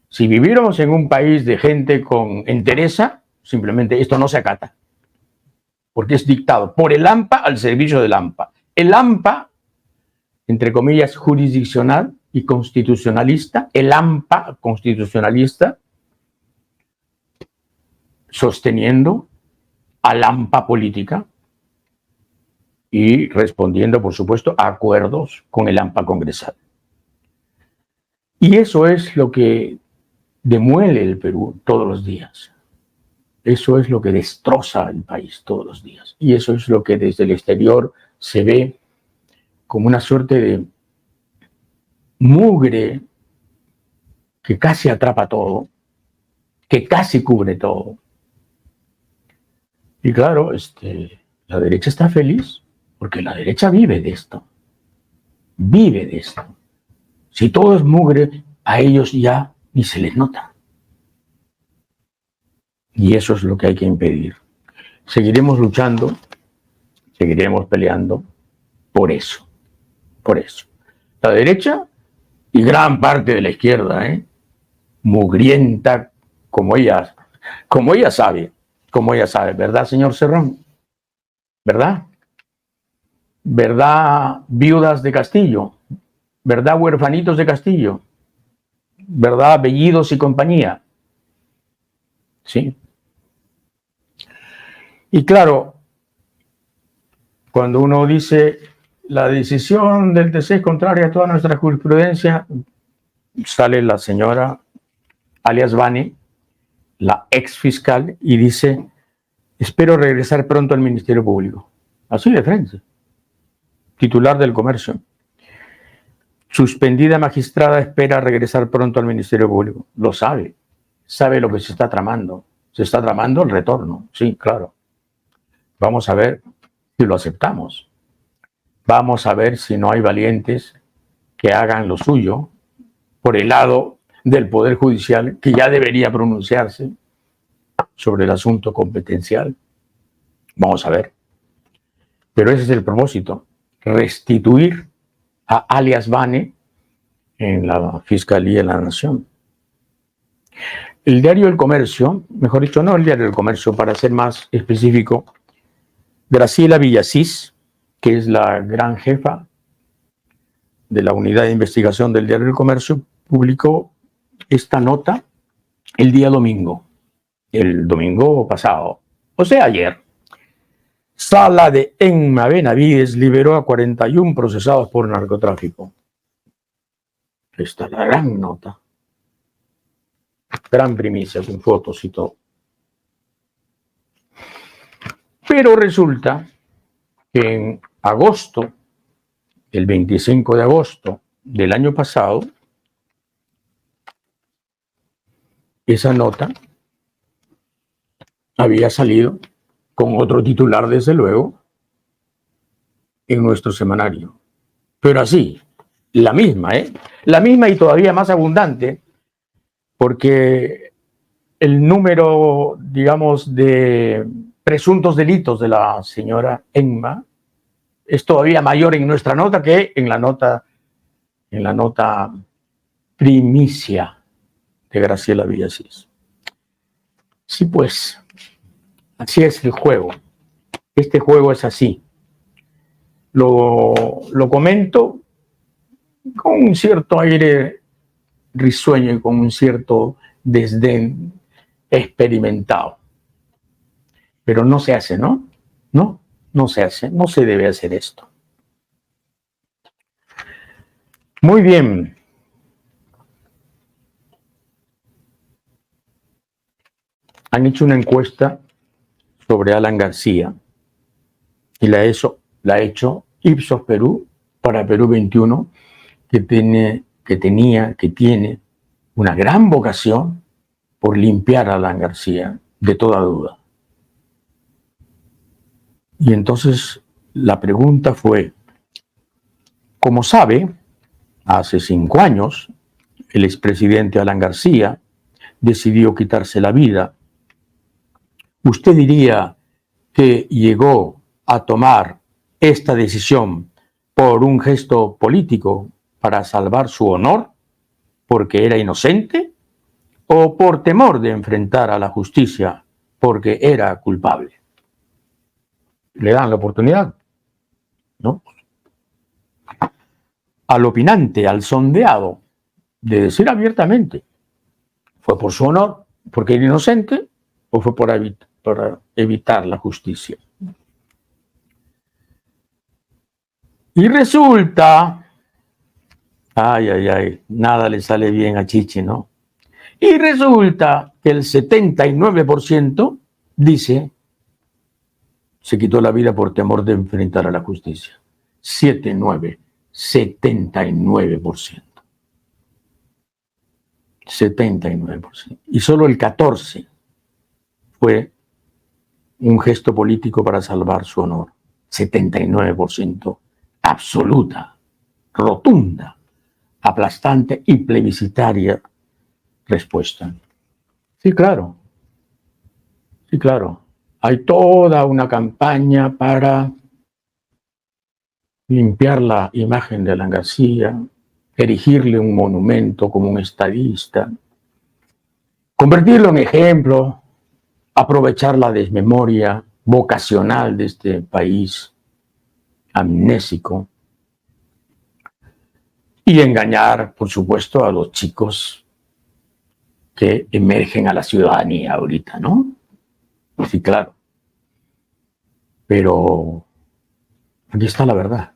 Si viviéramos en un país de gente con entereza, simplemente esto no se acata. porque es dictado por el AMPA al servicio del AMPA. El AMPA, entre comillas, jurisdiccional y constitucionalista, el AMPA constitucionalista, sosteniendo al AMPA política y respondiendo, por supuesto, a acuerdos con el AMPA congresal. Y eso es lo que demuele el Perú todos los días. Eso es lo que destroza el país todos los días. Y eso es lo que desde el exterior se ve como una suerte de mugre que casi atrapa todo, que casi cubre todo. Y claro, la derecha está feliz porque la derecha vive de esto. Vive de esto. Si todo es mugre, a ellos ya ni se les nota. Y eso es lo que hay que impedir. Seguiremos luchando, seguiremos peleando por eso. Por eso. La derecha y gran parte de la izquierda, mugrienta como ella sabe, ¿verdad, señor Cerrón? ¿Verdad? ¿Verdad, viudas de Castillo? ¿Verdad, huerfanitos de Castillo? ¿Verdad, Bellidos y compañía? Sí. Y claro, cuando uno dice la decisión del TC es contraria a toda nuestra jurisprudencia, sale la señora alias Vane, la ex fiscal, y dice: espero regresar pronto al Ministerio Público. Así de frente. Titular del Comercio. Suspendida magistrada espera regresar pronto al Ministerio Público. Lo sabe. Sabe lo que se está tramando. Se está tramando el retorno. Sí, claro. Vamos a ver si lo aceptamos. Vamos a ver si no hay valientes que hagan lo suyo por el lado del Poder Judicial, que ya debería pronunciarse sobre el asunto competencial. Vamos a ver. Pero ese es el propósito, restituir a alias Vane en la Fiscalía de la Nación. El diario El Comercio, mejor dicho, no el diario El Comercio, para ser más específico, Graciela Villasís, que es la gran jefa de la unidad de investigación del diario El Comercio, publicó esta nota el día domingo, el domingo pasado, o sea, ayer. Sala de Enma Benavides liberó a 41 procesados por narcotráfico. Esta es la gran nota. Gran primicia, con fotos y todo. Pero resulta que en agosto, el 25 de agosto del año pasado, esa nota había salido con otro titular, desde luego, en nuestro semanario. Pero así, la misma, la misma y todavía más abundante, porque el número, digamos, de presuntos delitos de la señora Enma es todavía mayor en nuestra nota que en la nota primicia de Graciela Villasís. Sí, pues, así es el juego. Este juego es así. Lo comento con un cierto aire risueño y con un cierto desdén experimentado. Pero no se hace, ¿no? No se hace, no se debe hacer esto. Muy bien. Han hecho una encuesta sobre Alan García y la ha hecho Ipsos Perú para Perú 21, que tiene una gran vocación por limpiar a Alan García de toda duda. Y entonces la pregunta fue: como sabe, hace 5 años el expresidente Alan García decidió quitarse la vida. ¿Usted diría que llegó a tomar esta decisión por un gesto político para salvar su honor, porque era inocente, o por temor de enfrentar a la justicia porque era culpable? le dan la oportunidad, ¿no? Al opinante, al sondeado, de decir abiertamente, ¿fue por su honor, porque era inocente, o fue por evitar la justicia? Y resulta, nada le sale bien a Chichi, ¿no? Y resulta que el 79% dice se quitó la vida por temor de enfrentar a la justicia. 79%. 79%. Y solo el 14% fue un gesto político para salvar su honor. 79%. Absoluta, rotunda, aplastante y plebiscitaria respuesta. Sí, claro. Sí, claro. Hay toda una campaña para limpiar la imagen de Alan García, erigirle un monumento como un estadista, convertirlo en ejemplo, aprovechar la desmemoria vocacional de este país amnésico y engañar, por supuesto, a los chicos que emergen a la ciudadanía ahorita, ¿no? Sí, claro. Pero aquí está la verdad.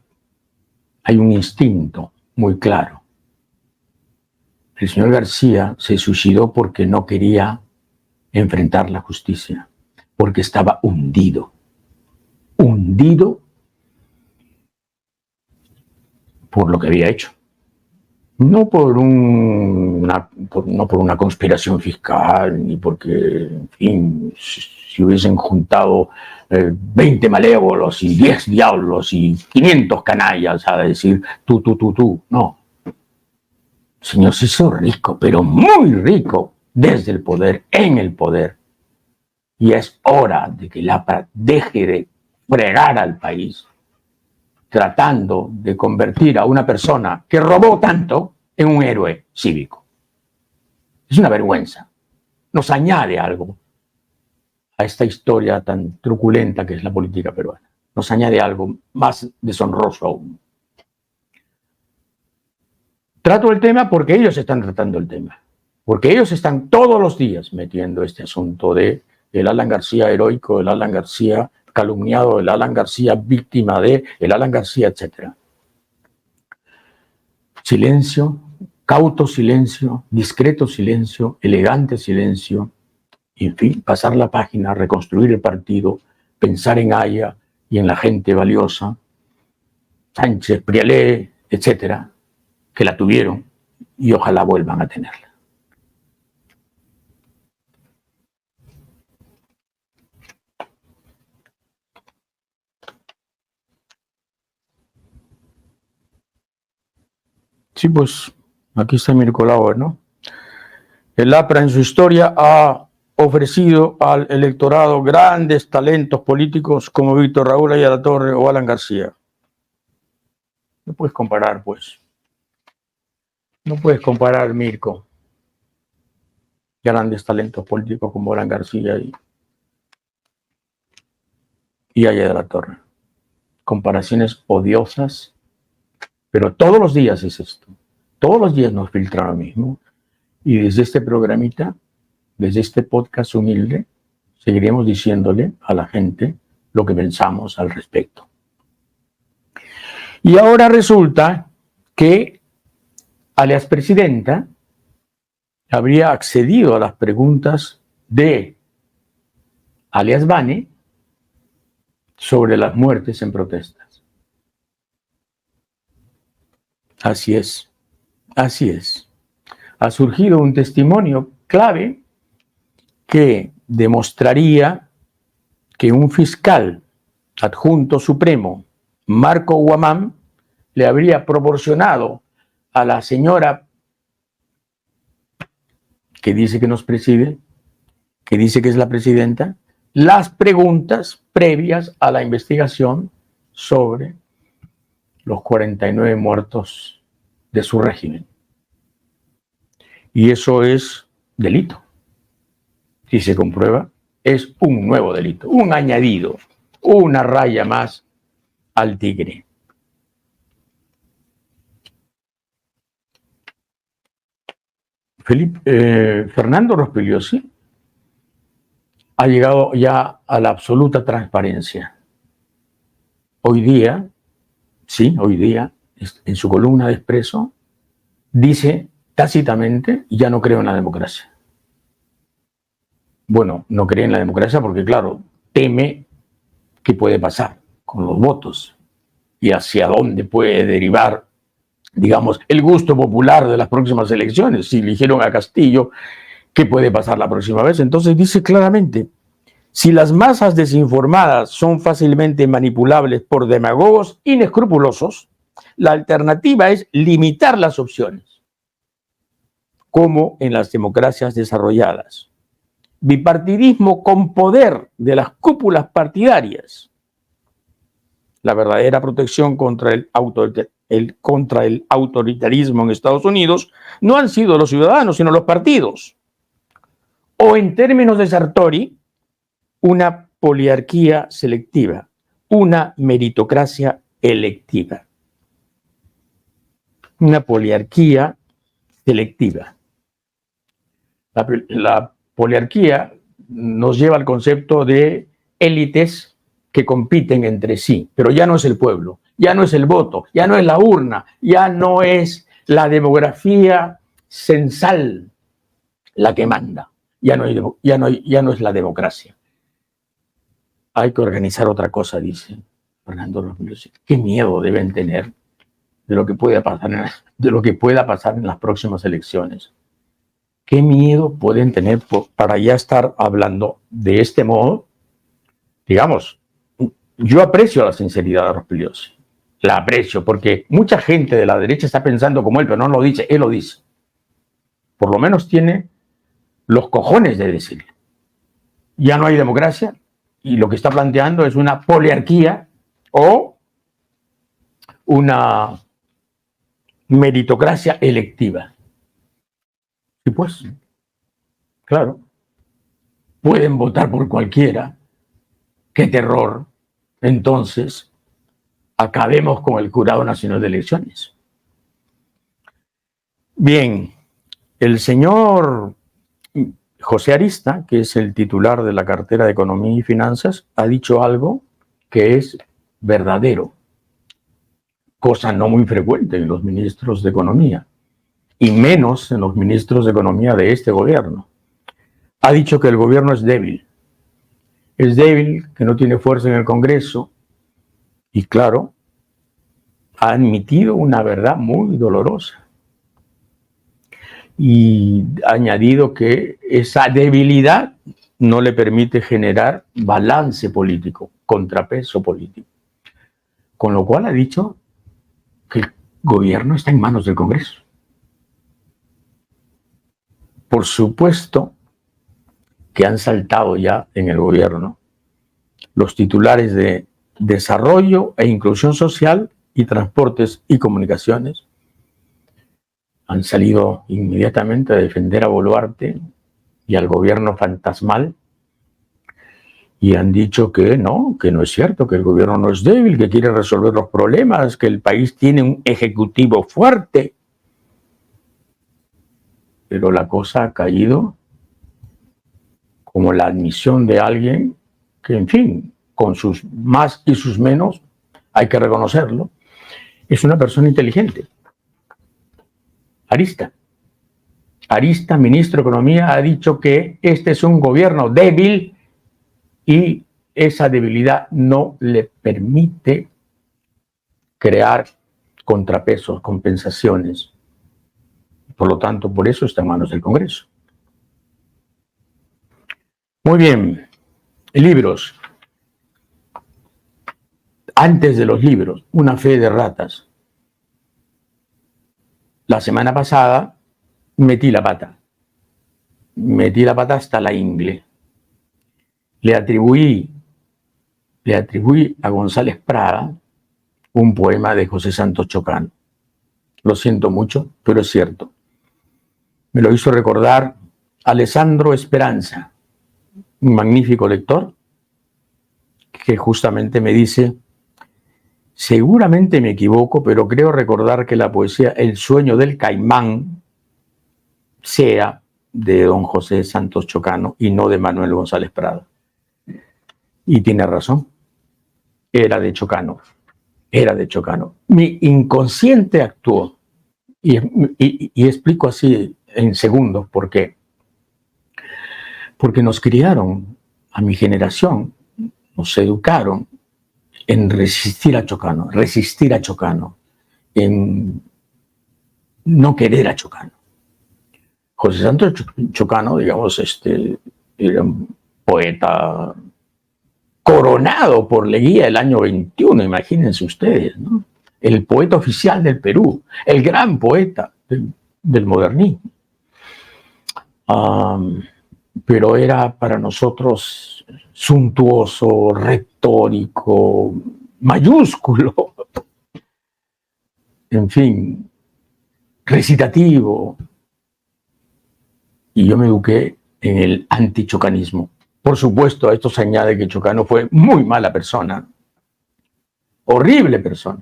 Hay un instinto muy claro. El señor García se suicidó porque no quería enfrentar la justicia, porque estaba hundido por lo que había hecho. No por una conspiración fiscal, ni porque, en fin, si hubiesen juntado 20 malévolos y 10 diablos y 500 canallas a decir tú. No. El señor se hizo rico, pero muy rico, desde el poder, en el poder. Y es hora de que Lapa deje de fregar al país, tratando de convertir a una persona que robó tanto en un héroe cívico. Es una vergüenza. Nos añade algo a esta historia tan truculenta que es la política peruana. Nos añade algo más deshonroso aún. Trato el tema porque ellos están tratando el tema. Porque ellos están todos los días metiendo este asunto de el Alan García heroico, el Alan García calumniado, el Alan García víctima de, el Alan García, etc. Silencio, cauto silencio, discreto silencio, elegante silencio, y en fin, pasar la página, reconstruir el partido, pensar en Haya y en la gente valiosa, Sánchez, Prialé, etc., que la tuvieron y ojalá vuelvan a tenerla. Sí, pues aquí está Mirko Lauer, ¿no? El APRA en su historia ha ofrecido al electorado grandes talentos políticos como Víctor Raúl Ayala-Torre o Alan García. No puedes comparar, pues. No puedes comparar, Mirko, grandes talentos políticos como Alan García y Ayala-Torre. Comparaciones odiosas, pero todos los días es esto. Todos los días nos filtra lo mismo. Y desde este programita, desde este podcast humilde, seguiremos diciéndole a la gente lo que pensamos al respecto. Y ahora resulta que alias presidenta habría accedido a las preguntas de alias Bane sobre las muertes en protestas. Así es, así es. Ha surgido un testimonio clave que demostraría que un fiscal adjunto supremo, Marco Guamán, le habría proporcionado a la señora que dice que nos preside, que dice que es la presidenta, las preguntas previas a la investigación sobre los 49 muertos de su régimen. Y eso es delito. Si se comprueba, es un nuevo delito, un añadido. una raya más al tigre. Fernando Rospigliosi ha llegado ya a la absoluta transparencia. Hoy día, en su columna de Expreso, dice tácitamente: ya no creo en la democracia. Bueno, no cree en la democracia porque, claro, teme qué puede pasar con los votos y hacia dónde puede derivar, digamos, el gusto popular de las próximas elecciones. Si eligieron a Castillo, ¿qué puede pasar la próxima vez? Entonces dice claramente: si las masas desinformadas son fácilmente manipulables por demagogos inescrupulosos, la alternativa es limitar las opciones, como en las democracias desarrolladas. Bipartidismo con poder de las cúpulas partidarias. La verdadera protección contra el autoritarismo en Estados Unidos no han sido los ciudadanos, sino los partidos. O en términos de Sartori, una poliarquía selectiva, una meritocracia electiva. Una poliarquía selectiva. La poliarquía nos lleva al concepto de élites que compiten entre sí, pero ya no es el pueblo, ya no es el voto, ya no es la urna, ya no es la demografía censal la que manda, ya no es la democracia. Hay que organizar otra cosa, dice Fernando Rospigliosi. Qué miedo deben tener de lo que pueda pasar en las próximas elecciones. ¿Qué miedo pueden tener para ya estar hablando de este modo? Digamos, yo aprecio la sinceridad de Rospigliosi. La aprecio porque mucha gente de la derecha está pensando como él, pero no lo dice, él lo dice. Por lo menos tiene los cojones de decirlo. Ya no hay democracia y lo que está planteando es una poliarquía o una meritocracia electiva. Y pues, claro, pueden votar por cualquiera. ¡Qué terror! Entonces, acabemos con el Jurado Nacional de Elecciones. Bien, el señor José Arista, que es el titular de la cartera de Economía y Finanzas, ha dicho algo que es verdadero, cosa no muy frecuente en los ministros de Economía, y menos en los ministros de Economía de este gobierno. Ha dicho que el gobierno es débil, que no tiene fuerza en el Congreso, y claro, ha admitido una verdad muy dolorosa. Y ha añadido que esa debilidad no le permite generar balance político, contrapeso político. Con lo cual ha dicho que el gobierno está en manos del Congreso. Por supuesto que han saltado ya en el gobierno los titulares de Desarrollo e Inclusión Social y Transportes y Comunicaciones. Han salido inmediatamente a defender a Boluarte y al gobierno fantasmal y han dicho que no es cierto, que el gobierno no es débil, que quiere resolver los problemas, que el país tiene un ejecutivo fuerte. Pero la cosa ha caído como la admisión de alguien que, en fin, con sus más y sus menos, hay que reconocerlo, es una persona inteligente. Arista, ministro de Economía, ha dicho que este es un gobierno débil y esa debilidad no le permite crear contrapesos, compensaciones. Por lo tanto, por eso está en manos del Congreso. Muy bien, libros. Antes de los libros, Una fe de ratas. La semana pasada metí la pata hasta la ingle. Le atribuí a González Prada un poema de José Santos Chocano. Lo siento mucho, pero es cierto. Me lo hizo recordar Alessandro Esperanza, un magnífico lector que justamente me dice: seguramente me equivoco, pero creo recordar que la poesía El sueño del caimán sea de don José Santos Chocano y no de Manuel González Prado. Y tiene razón, era de Chocano, era de Chocano. Mi inconsciente actuó, y explico así en segundos por qué. Porque nos criaron, a mi generación, nos educaron en resistir a Chocano, en no querer a Chocano. José Santos Chocano, digamos, era un poeta coronado por Leguía el año 21, imagínense ustedes, ¿no? El poeta oficial del Perú, el gran poeta del modernismo. Pero era para nosotros suntuoso, retórico, mayúsculo, en fin, recitativo. Y yo me eduqué en el antichocanismo. Por supuesto, a esto se añade que Chocano fue muy mala persona, horrible persona.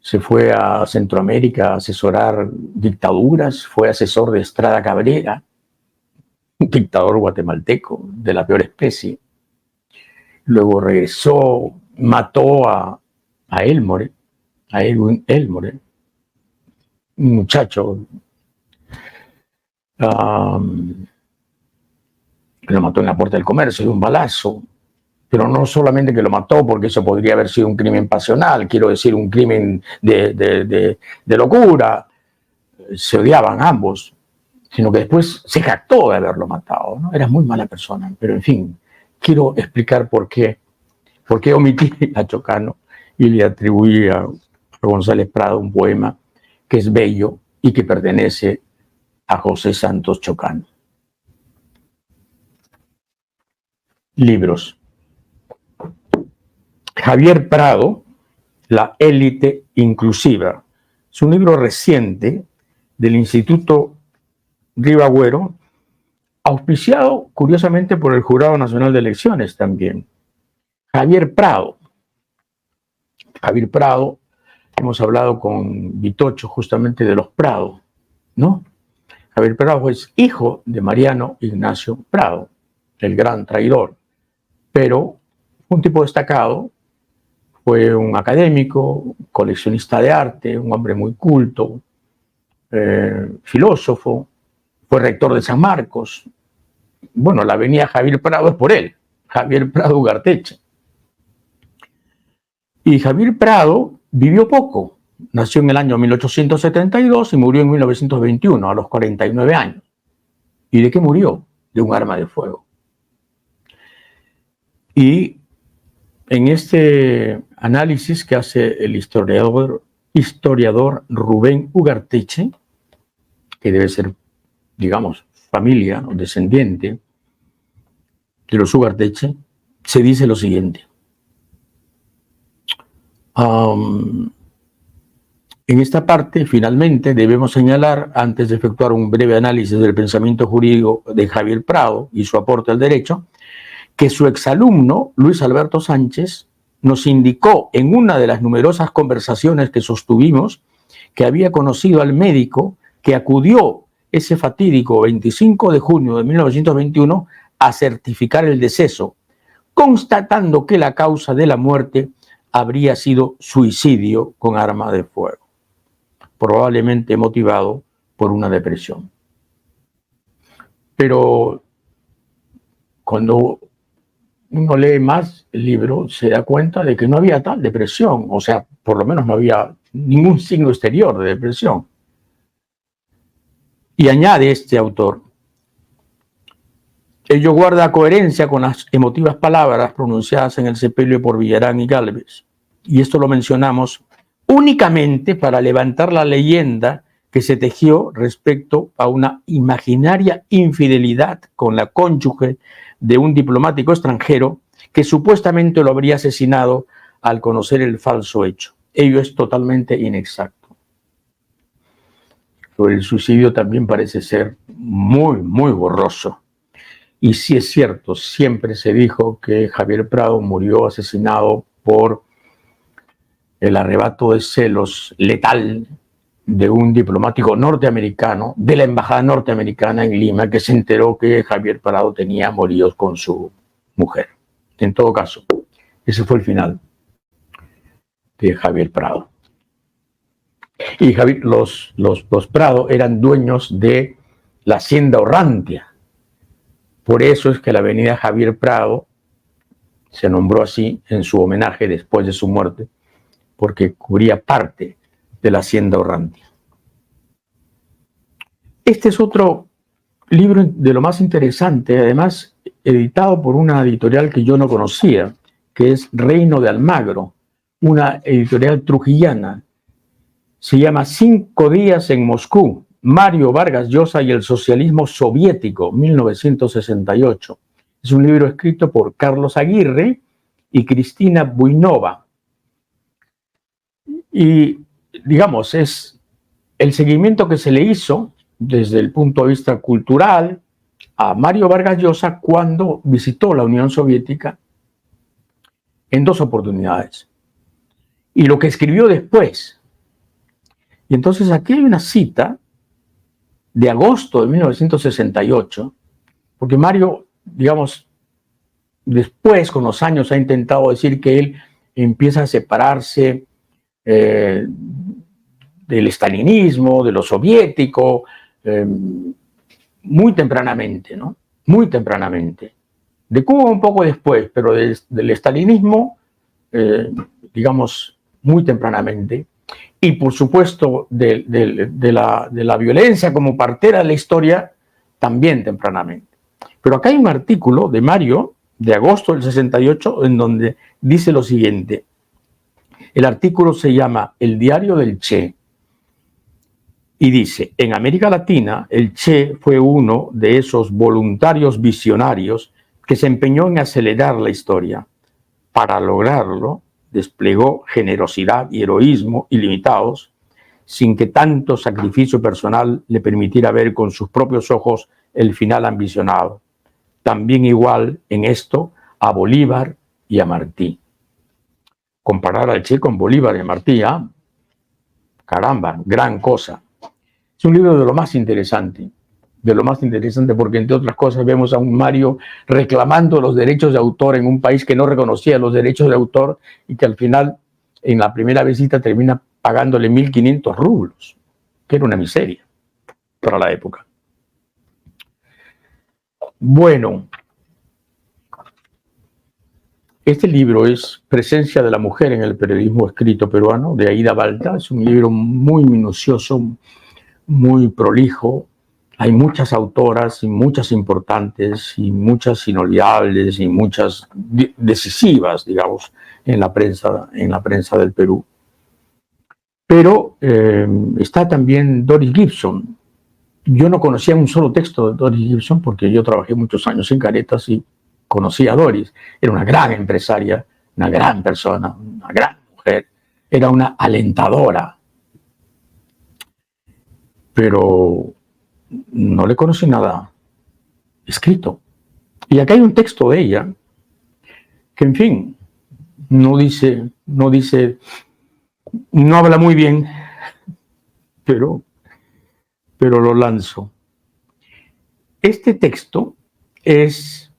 Se fue a Centroamérica a asesorar dictaduras, fue asesor de Estrada Cabrera, un dictador guatemalteco de la peor especie. Luego regresó, mató a Elmore, a Edwin Elmore, un muchacho que lo mató en la Puerta del Comercio de un balazo. Pero no solamente que lo mató, porque eso podría haber sido un crimen pasional, quiero decir, un crimen de locura. Se odiaban ambos, sino que después se jactó de haberlo matado, ¿no? Era muy mala persona, pero en fin, quiero explicar por qué omití a Chocano y le atribuí a González Prado un poema que es bello y que pertenece a José Santos Chocano. Libros. Javier Prado, La élite inclusiva. Es un libro reciente del Instituto Ribagüero, auspiciado curiosamente por el Jurado Nacional de Elecciones también. Javier Prado, hemos hablado con Vitocho justamente de los Prado, ¿no? Javier Prado es hijo de Mariano Ignacio Prado, el gran traidor, pero un tipo destacado. Fue un académico, coleccionista de arte, un hombre muy culto, filósofo, fue rector de San Marcos. Bueno, la avenida Javier Prado es por él, Javier Prado Ugarteche. Y Javier Prado vivió poco, nació en el año 1872 y murió en 1921, a los 49 años. ¿Y de qué murió? De un arma de fuego. Y en este análisis que hace el historiador Rubén Ugarteche, que debe ser, digamos, familia o descendiente de los Ugarteche, se dice lo siguiente. En esta parte, finalmente, debemos señalar, antes de efectuar un breve análisis del pensamiento jurídico de Javier Prado y su aporte al derecho, que su exalumno, Luis Alberto Sánchez, nos indicó en una de las numerosas conversaciones que sostuvimos que había conocido al médico que acudió ese fatídico 25 de junio de 1921 a certificar el deceso, constatando que la causa de la muerte habría sido suicidio con arma de fuego, probablemente motivado por una depresión. Pero cuando uno lee más el libro, se da cuenta de que no había tal depresión, o sea, por lo menos no había ningún signo exterior de depresión. Y añade este autor, ello guarda coherencia con las emotivas palabras pronunciadas en el sepelio por Villarán y Gálvez. Y esto lo mencionamos únicamente para levantar la leyenda que se tejió respecto a una imaginaria infidelidad con la cónyuge de un diplomático extranjero que supuestamente lo habría asesinado al conocer el falso hecho. Ello es totalmente inexacto. Pero el suicidio también parece ser muy, muy borroso. Y sí es cierto, siempre se dijo que Javier Prado murió asesinado por el arrebato de celos letal de un diplomático norteamericano, de la embajada norteamericana en Lima, que se enteró que Javier Prado tenía amoríos con su mujer. En todo caso, ese fue el final de Javier Prado. Y los Prado eran dueños de la hacienda Orrantia. Por eso es que la avenida Javier Prado se nombró así en su homenaje después de su muerte, porque cubría parte de la hacienda Orrantia. Este es otro libro de lo más interesante, además editado por una editorial que yo no conocía, que es Reino de Almagro, una editorial trujillana. Se llama 5 días en Moscú, Mario Vargas Llosa y el socialismo soviético, 1968. Es un libro escrito por Carlos Aguirre y Cristina Buinova. Y, digamos, es el seguimiento que se le hizo desde el punto de vista cultural a Mario Vargas Llosa cuando visitó la Unión Soviética en 2 oportunidades. Y lo que escribió después. Y entonces aquí hay una cita de agosto de 1968, porque Mario, digamos, después, con los años, ha intentado decir que él empieza a separarse del estalinismo, de lo soviético, muy tempranamente, ¿no? Muy tempranamente. De Cuba un poco después, pero del estalinismo, digamos, muy tempranamente. Y por supuesto de la violencia como partera de la historia, también tempranamente. Pero acá hay un artículo de Mario, de agosto del 68, en donde dice lo siguiente. El artículo se llama El diario del Che. Y dice, en América Latina, el Che fue uno de esos voluntarios visionarios que se empeñó en acelerar la historia. Para lograrlo, desplegó generosidad y heroísmo ilimitados, sin que tanto sacrificio personal le permitiera ver con sus propios ojos el final ambicionado. También igual en esto a Bolívar y a Martí. Comparar al Che con Bolívar y a Martí, ¿eh? Caramba, gran cosa. Es un libro de lo más interesante porque, entre otras cosas, vemos a un Mario reclamando los derechos de autor en un país que no reconocía los derechos de autor y que al final, en la primera visita, termina pagándole 1.500 rublos, que era una miseria para la época. Bueno, este libro es Presencia de la mujer en el periodismo escrito peruano, de Aida Balta. Es un libro muy minucioso, muy prolijo. Hay muchas autoras y muchas importantes y muchas inolvidables y muchas decisivas, digamos, en la prensa del Perú. Pero está también Doris Gibson. Yo no conocía un solo texto de Doris Gibson porque yo trabajé muchos años en Caretas y conocí a Doris. Era una gran empresaria, una gran persona, una gran mujer. Era una alentadora. Pero no le conocí nada escrito. Y acá hay un texto de ella que, en fin, no habla muy bien, pero lo lanzo. Este texto es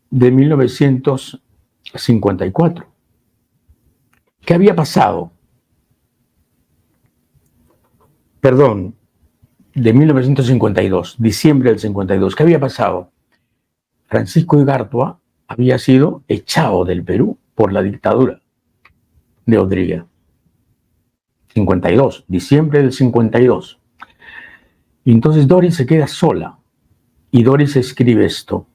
de 1954. ¿Qué había pasado? Perdón, de 1952, diciembre del 52. ¿Qué había pasado? Francisco Ugarte había sido echado del Perú por la dictadura de Odría. 52, diciembre del 52. Y entonces Doris se queda sola y Doris escribe esto.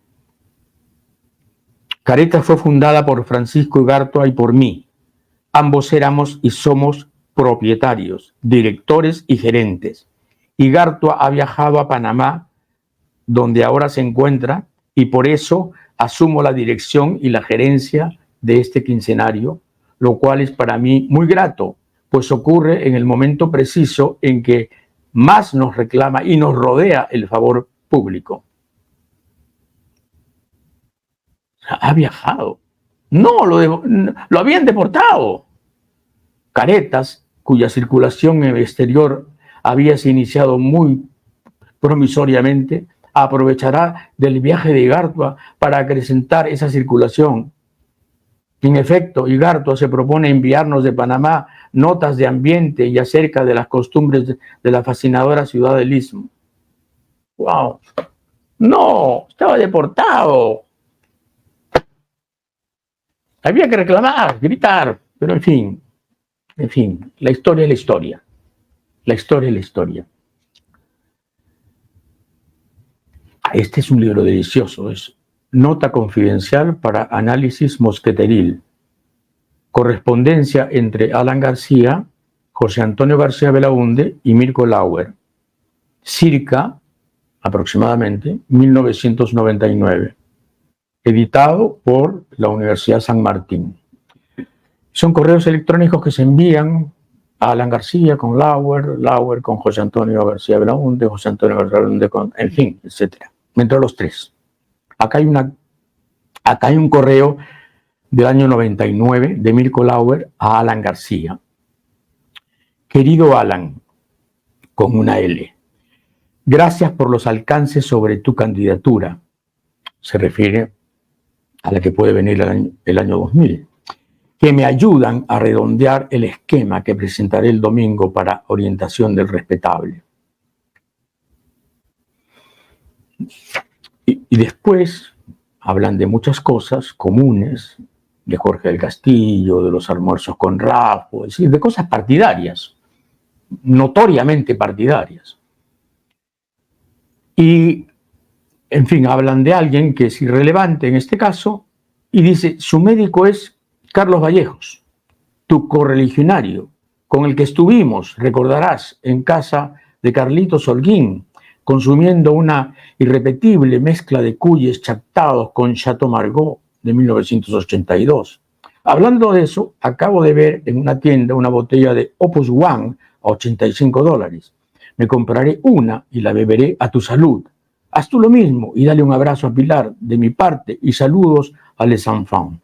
Caretas fue fundada por Francisco Ugarte y por mí. Ambos éramos y somos propietarios, directores y gerentes. Ugarte ha viajado a Panamá, donde ahora se encuentra, y por eso asumo la dirección y la gerencia de este quincenario, lo cual es para mí muy grato, pues ocurre en el momento preciso en que más nos reclama y nos rodea el favor público. Ha viajado. No, lo habían deportado. Caretas, cuya circulación en el exterior había se iniciado muy promisoriamente, aprovechará del viaje de Igartua para acrecentar esa circulación. En efecto, Igartua se propone enviarnos de Panamá notas de ambiente y acerca de las costumbres de la fascinadora ciudad del Istmo. ¡Wow! No, estaba deportado. Había que reclamar, gritar, pero en fin, la historia es la historia. La historia es la historia. Este es un libro delicioso, es Nota confidencial para análisis mosqueteril. Correspondencia entre Alan García, José Antonio García Belaúnde y Mirko Lauer. Circa, aproximadamente, 1999. Editado por la Universidad San Martín. Son correos electrónicos que se envían a Alan García con Lauer, Lauer con José Antonio García Belaúnde, José Antonio García Belaúnde con, en fin, etc. Entre los tres. Acá hay un correo del año 99 de Mirko Lauer a Alan García. Querido Alan, con una L, gracias por los alcances sobre tu candidatura. Se refiere a la que puede venir el año 2000, que me ayudan a redondear el esquema que presentaré el domingo para orientación del respetable. Y después hablan de muchas cosas comunes, de Jorge del Castillo, de los almuerzos con Raffo, es decir, de cosas partidarias, notoriamente partidarias. Y, en fin, hablan de alguien que es irrelevante en este caso, y dice, su médico es Carlos Vallejos, tu correligionario, con el que estuvimos, recordarás, en casa de Carlitos Holguín, consumiendo una irrepetible mezcla de cuyes chaptados con Chateau Margaux de 1982. Hablando de eso, acabo de ver en una tienda una botella de Opus One a $85. Me compraré una y la beberé a tu salud. Haz tú lo mismo y dale un abrazo a Pilar de mi parte y saludos a les enfants,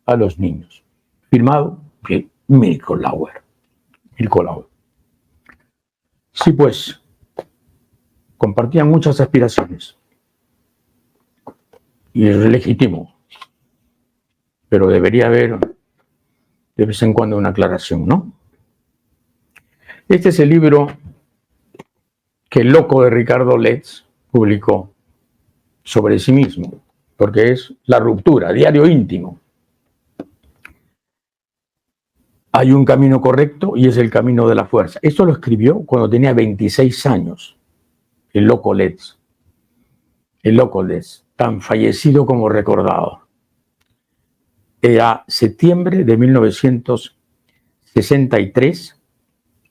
a los niños. Firmado Mirko Lauer. Mirko Lauer. Sí, pues, compartían muchas aspiraciones. Y es legítimo. Pero debería haber de vez en cuando una aclaración, ¿no? Este es el libro que el loco de Ricardo Letts publicó sobre sí mismo, porque es La ruptura, diario íntimo. Hay un camino correcto y es el camino de la fuerza. Esto lo escribió cuando tenía 26 años, el loco Letts. El loco Letts, tan fallecido como recordado. Era septiembre de 1963,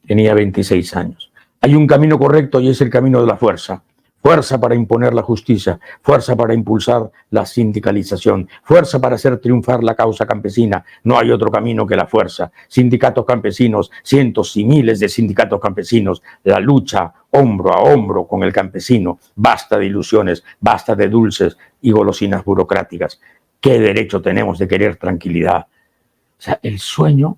tenía 26 años. Hay un camino correcto y es el camino de la fuerza. Fuerza para imponer la justicia, fuerza para impulsar la sindicalización, fuerza para hacer triunfar la causa campesina. No hay otro camino que la fuerza. Sindicatos campesinos, cientos y miles de sindicatos campesinos, la lucha hombro a hombro con el campesino. Basta de ilusiones, basta de dulces y golosinas burocráticas. ¿Qué derecho tenemos de querer tranquilidad? O sea, el sueño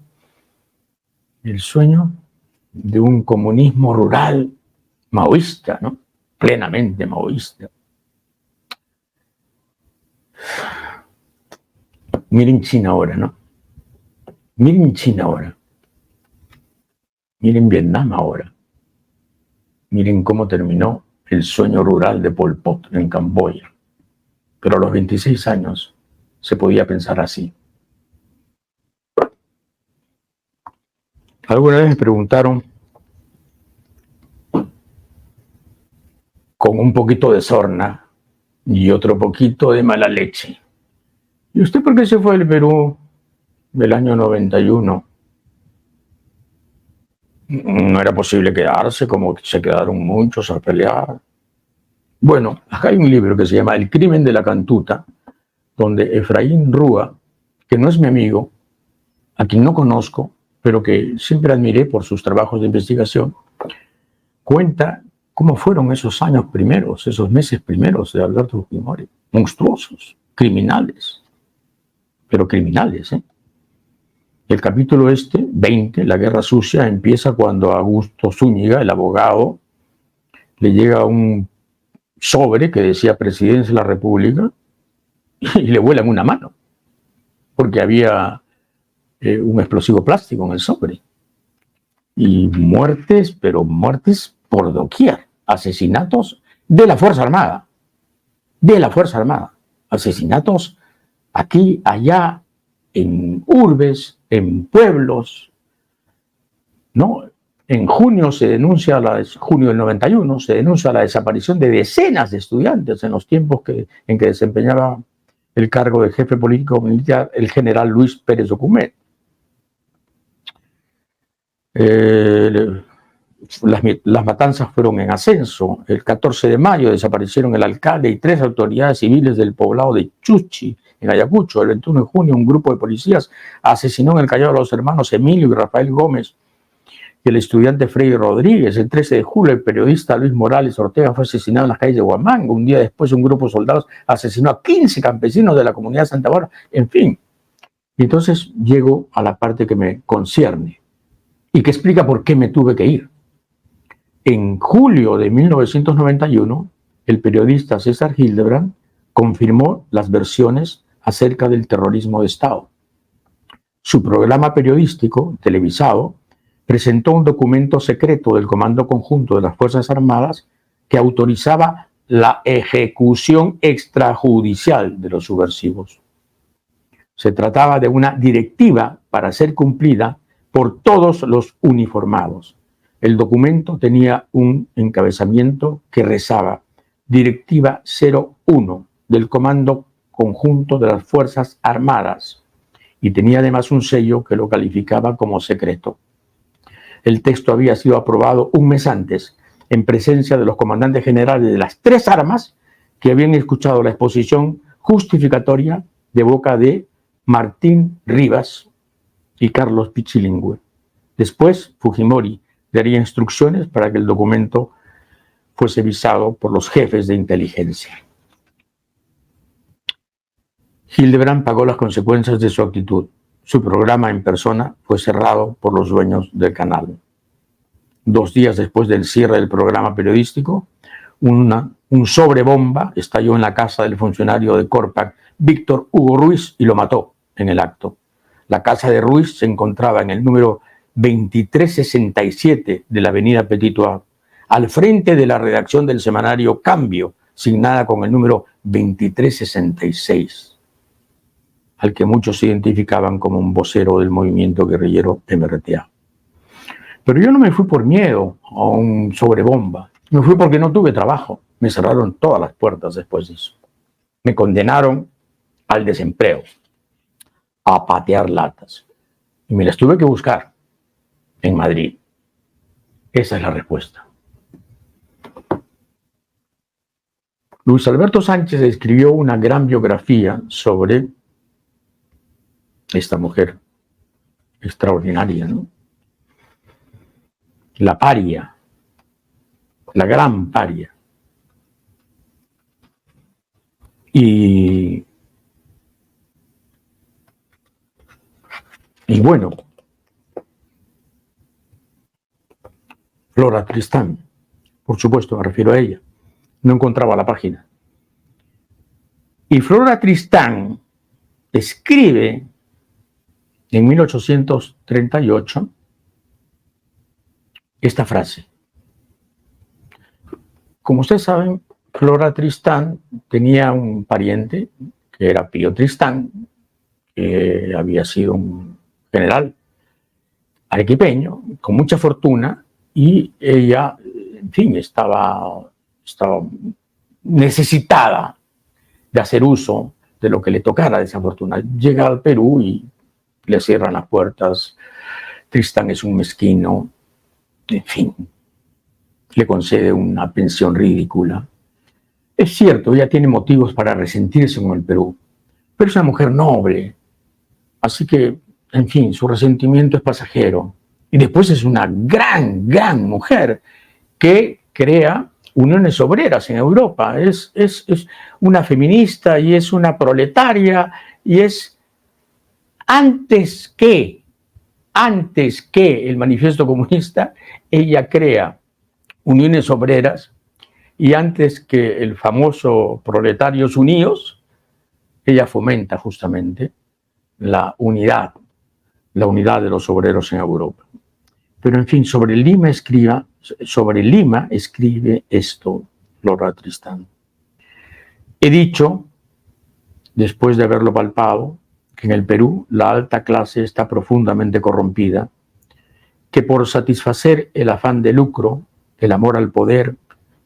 de un comunismo rural maoísta, ¿no? Plenamente maoísta. Miren China ahora, ¿no? Miren China ahora. Miren Vietnam ahora. Miren cómo terminó el sueño rural de Pol Pot en Camboya. Pero a los 26 años se podía pensar así. Alguna vez me preguntaron, con un poquito de sorna y otro poquito de mala leche, ¿y usted por qué se fue del Perú del año 91? No era posible quedarse como se quedaron muchos a pelear. Bueno, acá hay un libro que se llama El crimen de la cantuta, donde Efraín Rúa, que no es mi amigo, a quien no conozco, pero que siempre admiré por sus trabajos de investigación, cuenta cómo fueron esos años primeros, esos meses primeros de Alberto Fujimori, monstruosos. criminales, pero criminales, ¿eh? El capítulo 20, la guerra sucia, empieza cuando a Augusto Zúñiga, el abogado, le llega un sobre que decía Presidencia de la República y le vuelan una mano, porque había un explosivo plástico en el sobre. Y muertes, pero muertes por doquier, asesinatos de la Fuerza Armada, asesinatos aquí, allá, en urbes, en pueblos, ¿no? En junio junio del 91, se denuncia la desaparición de decenas de estudiantes en los tiempos en que desempeñaba el cargo de jefe político militar el general Luis Pérez Document. Las matanzas fueron en ascenso. El 14 de mayo desaparecieron el alcalde y 3 autoridades civiles del poblado de Chuchi, en Ayacucho. El 21 de junio, un grupo de policías asesinó en el Callao a los hermanos Emilio y Rafael Gómez y el estudiante Freddy Rodríguez. El 13 de julio, el periodista Luis Morales Ortega fue asesinado en las calles de Huamanga. Un día después, un grupo de soldados asesinó a 15 campesinos de la comunidad de Santa Bárbara. En fin. Y entonces llego a la parte que me concierne y que explica por qué me tuve que ir. En julio de 1991, el periodista César Hildebrand confirmó las versiones acerca del terrorismo de Estado. Su programa periodístico, televisado, presentó un documento secreto del Comando Conjunto de las Fuerzas Armadas que autorizaba la ejecución extrajudicial de los subversivos. Se trataba de una directiva para ser cumplida por todos los uniformados. El documento tenía un encabezamiento que rezaba: Directiva 01 del Comando Conjunto de las Fuerzas Armadas, y tenía además un sello que lo calificaba como secreto. El texto había sido aprobado un mes antes, en presencia de los comandantes generales de las 3 armas que habían escuchado la exposición justificatoria de boca de Martín Rivas y Carlos Pichilingüe. Después, Fujimori daría instrucciones para que el documento fuese visado por los jefes de inteligencia. Hildebrand pagó las consecuencias de su actitud. Su programa en persona fue cerrado por los dueños del canal. 2 días después del cierre del programa periodístico, un sobrebomba estalló en la casa del funcionario de Corpac, Víctor Hugo Ruiz, y lo mató en el acto. La casa de Ruiz se encontraba en el número 2367 de la avenida Petit Oise, al frente de la redacción del semanario Cambio, signada con el número 2366, al que muchos identificaban como un vocero del movimiento guerrillero MRTA. Pero yo no me fui por miedo a un sobrebomba, me fui porque no tuve trabajo. Me cerraron todas las puertas después de eso. Me condenaron al desempleo, a patear latas, y me las tuve que buscar en Madrid. Esa es la respuesta. Luis Alberto Sánchez escribió una gran biografía sobre esta mujer extraordinaria, ¿no? La paria, la gran paria. Y bueno, Flora Tristán, por supuesto, me refiero a ella. No encontraba la página. Y Flora Tristán escribe en 1838 esta frase. Como ustedes saben, Flora Tristán tenía un pariente que era Pío Tristán, que había sido un general arequipeño con mucha fortuna, y ella, en fin, estaba necesitada de hacer uso de lo que le tocara de esa fortuna. Llega al Perú y le cierran las puertas. Tristán es un mezquino, en fin, le concede una pensión ridícula. Es cierto, ella tiene motivos para resentirse con el Perú, pero es una mujer noble, así que, en fin, su resentimiento es pasajero. Y después es una gran mujer que crea uniones obreras en Europa. Es una feminista y es una proletaria y es antes que el manifiesto comunista, ella crea uniones obreras y antes que el famoso Proletarios Unidos, ella fomenta justamente la unidad de los obreros en Europa. Pero en fin, sobre Lima escribe esto Flora Tristán. He dicho, después de haberlo palpado, que en el Perú la alta clase está profundamente corrompida, que por satisfacer el afán de lucro, el amor al poder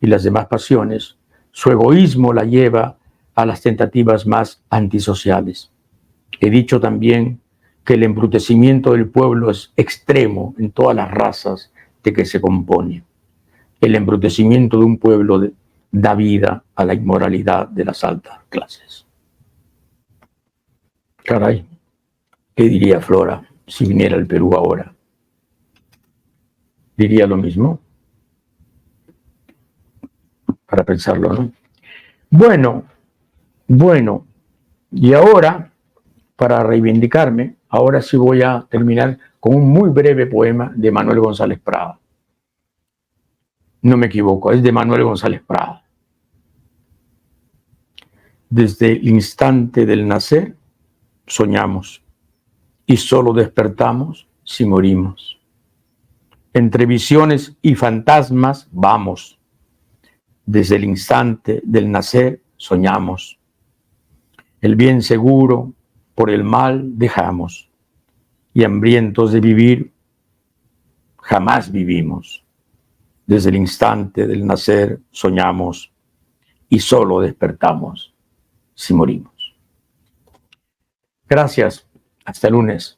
y las demás pasiones, su egoísmo la lleva a las tentativas más antisociales. He dicho también que el embrutecimiento del pueblo es extremo en todas las razas de que se compone. El embrutecimiento de un pueblo da vida a la inmoralidad de las altas clases. Caray, ¿qué diría Flora si viniera al Perú ahora? ¿Diría lo mismo? Para pensarlo, ¿no? Bueno, y ahora, para reivindicarme, ahora sí voy a terminar con un muy breve poema de Manuel González Prada. No me equivoco, es de Manuel González Prada. Desde el instante del nacer, soñamos y solo despertamos si morimos. Entre visiones y fantasmas vamos. Desde el instante del nacer, soñamos. El bien seguro por el mal dejamos. Y hambrientos de vivir, jamás vivimos. Desde el instante del nacer, soñamos y solo despertamos si morimos. Gracias. Hasta el lunes.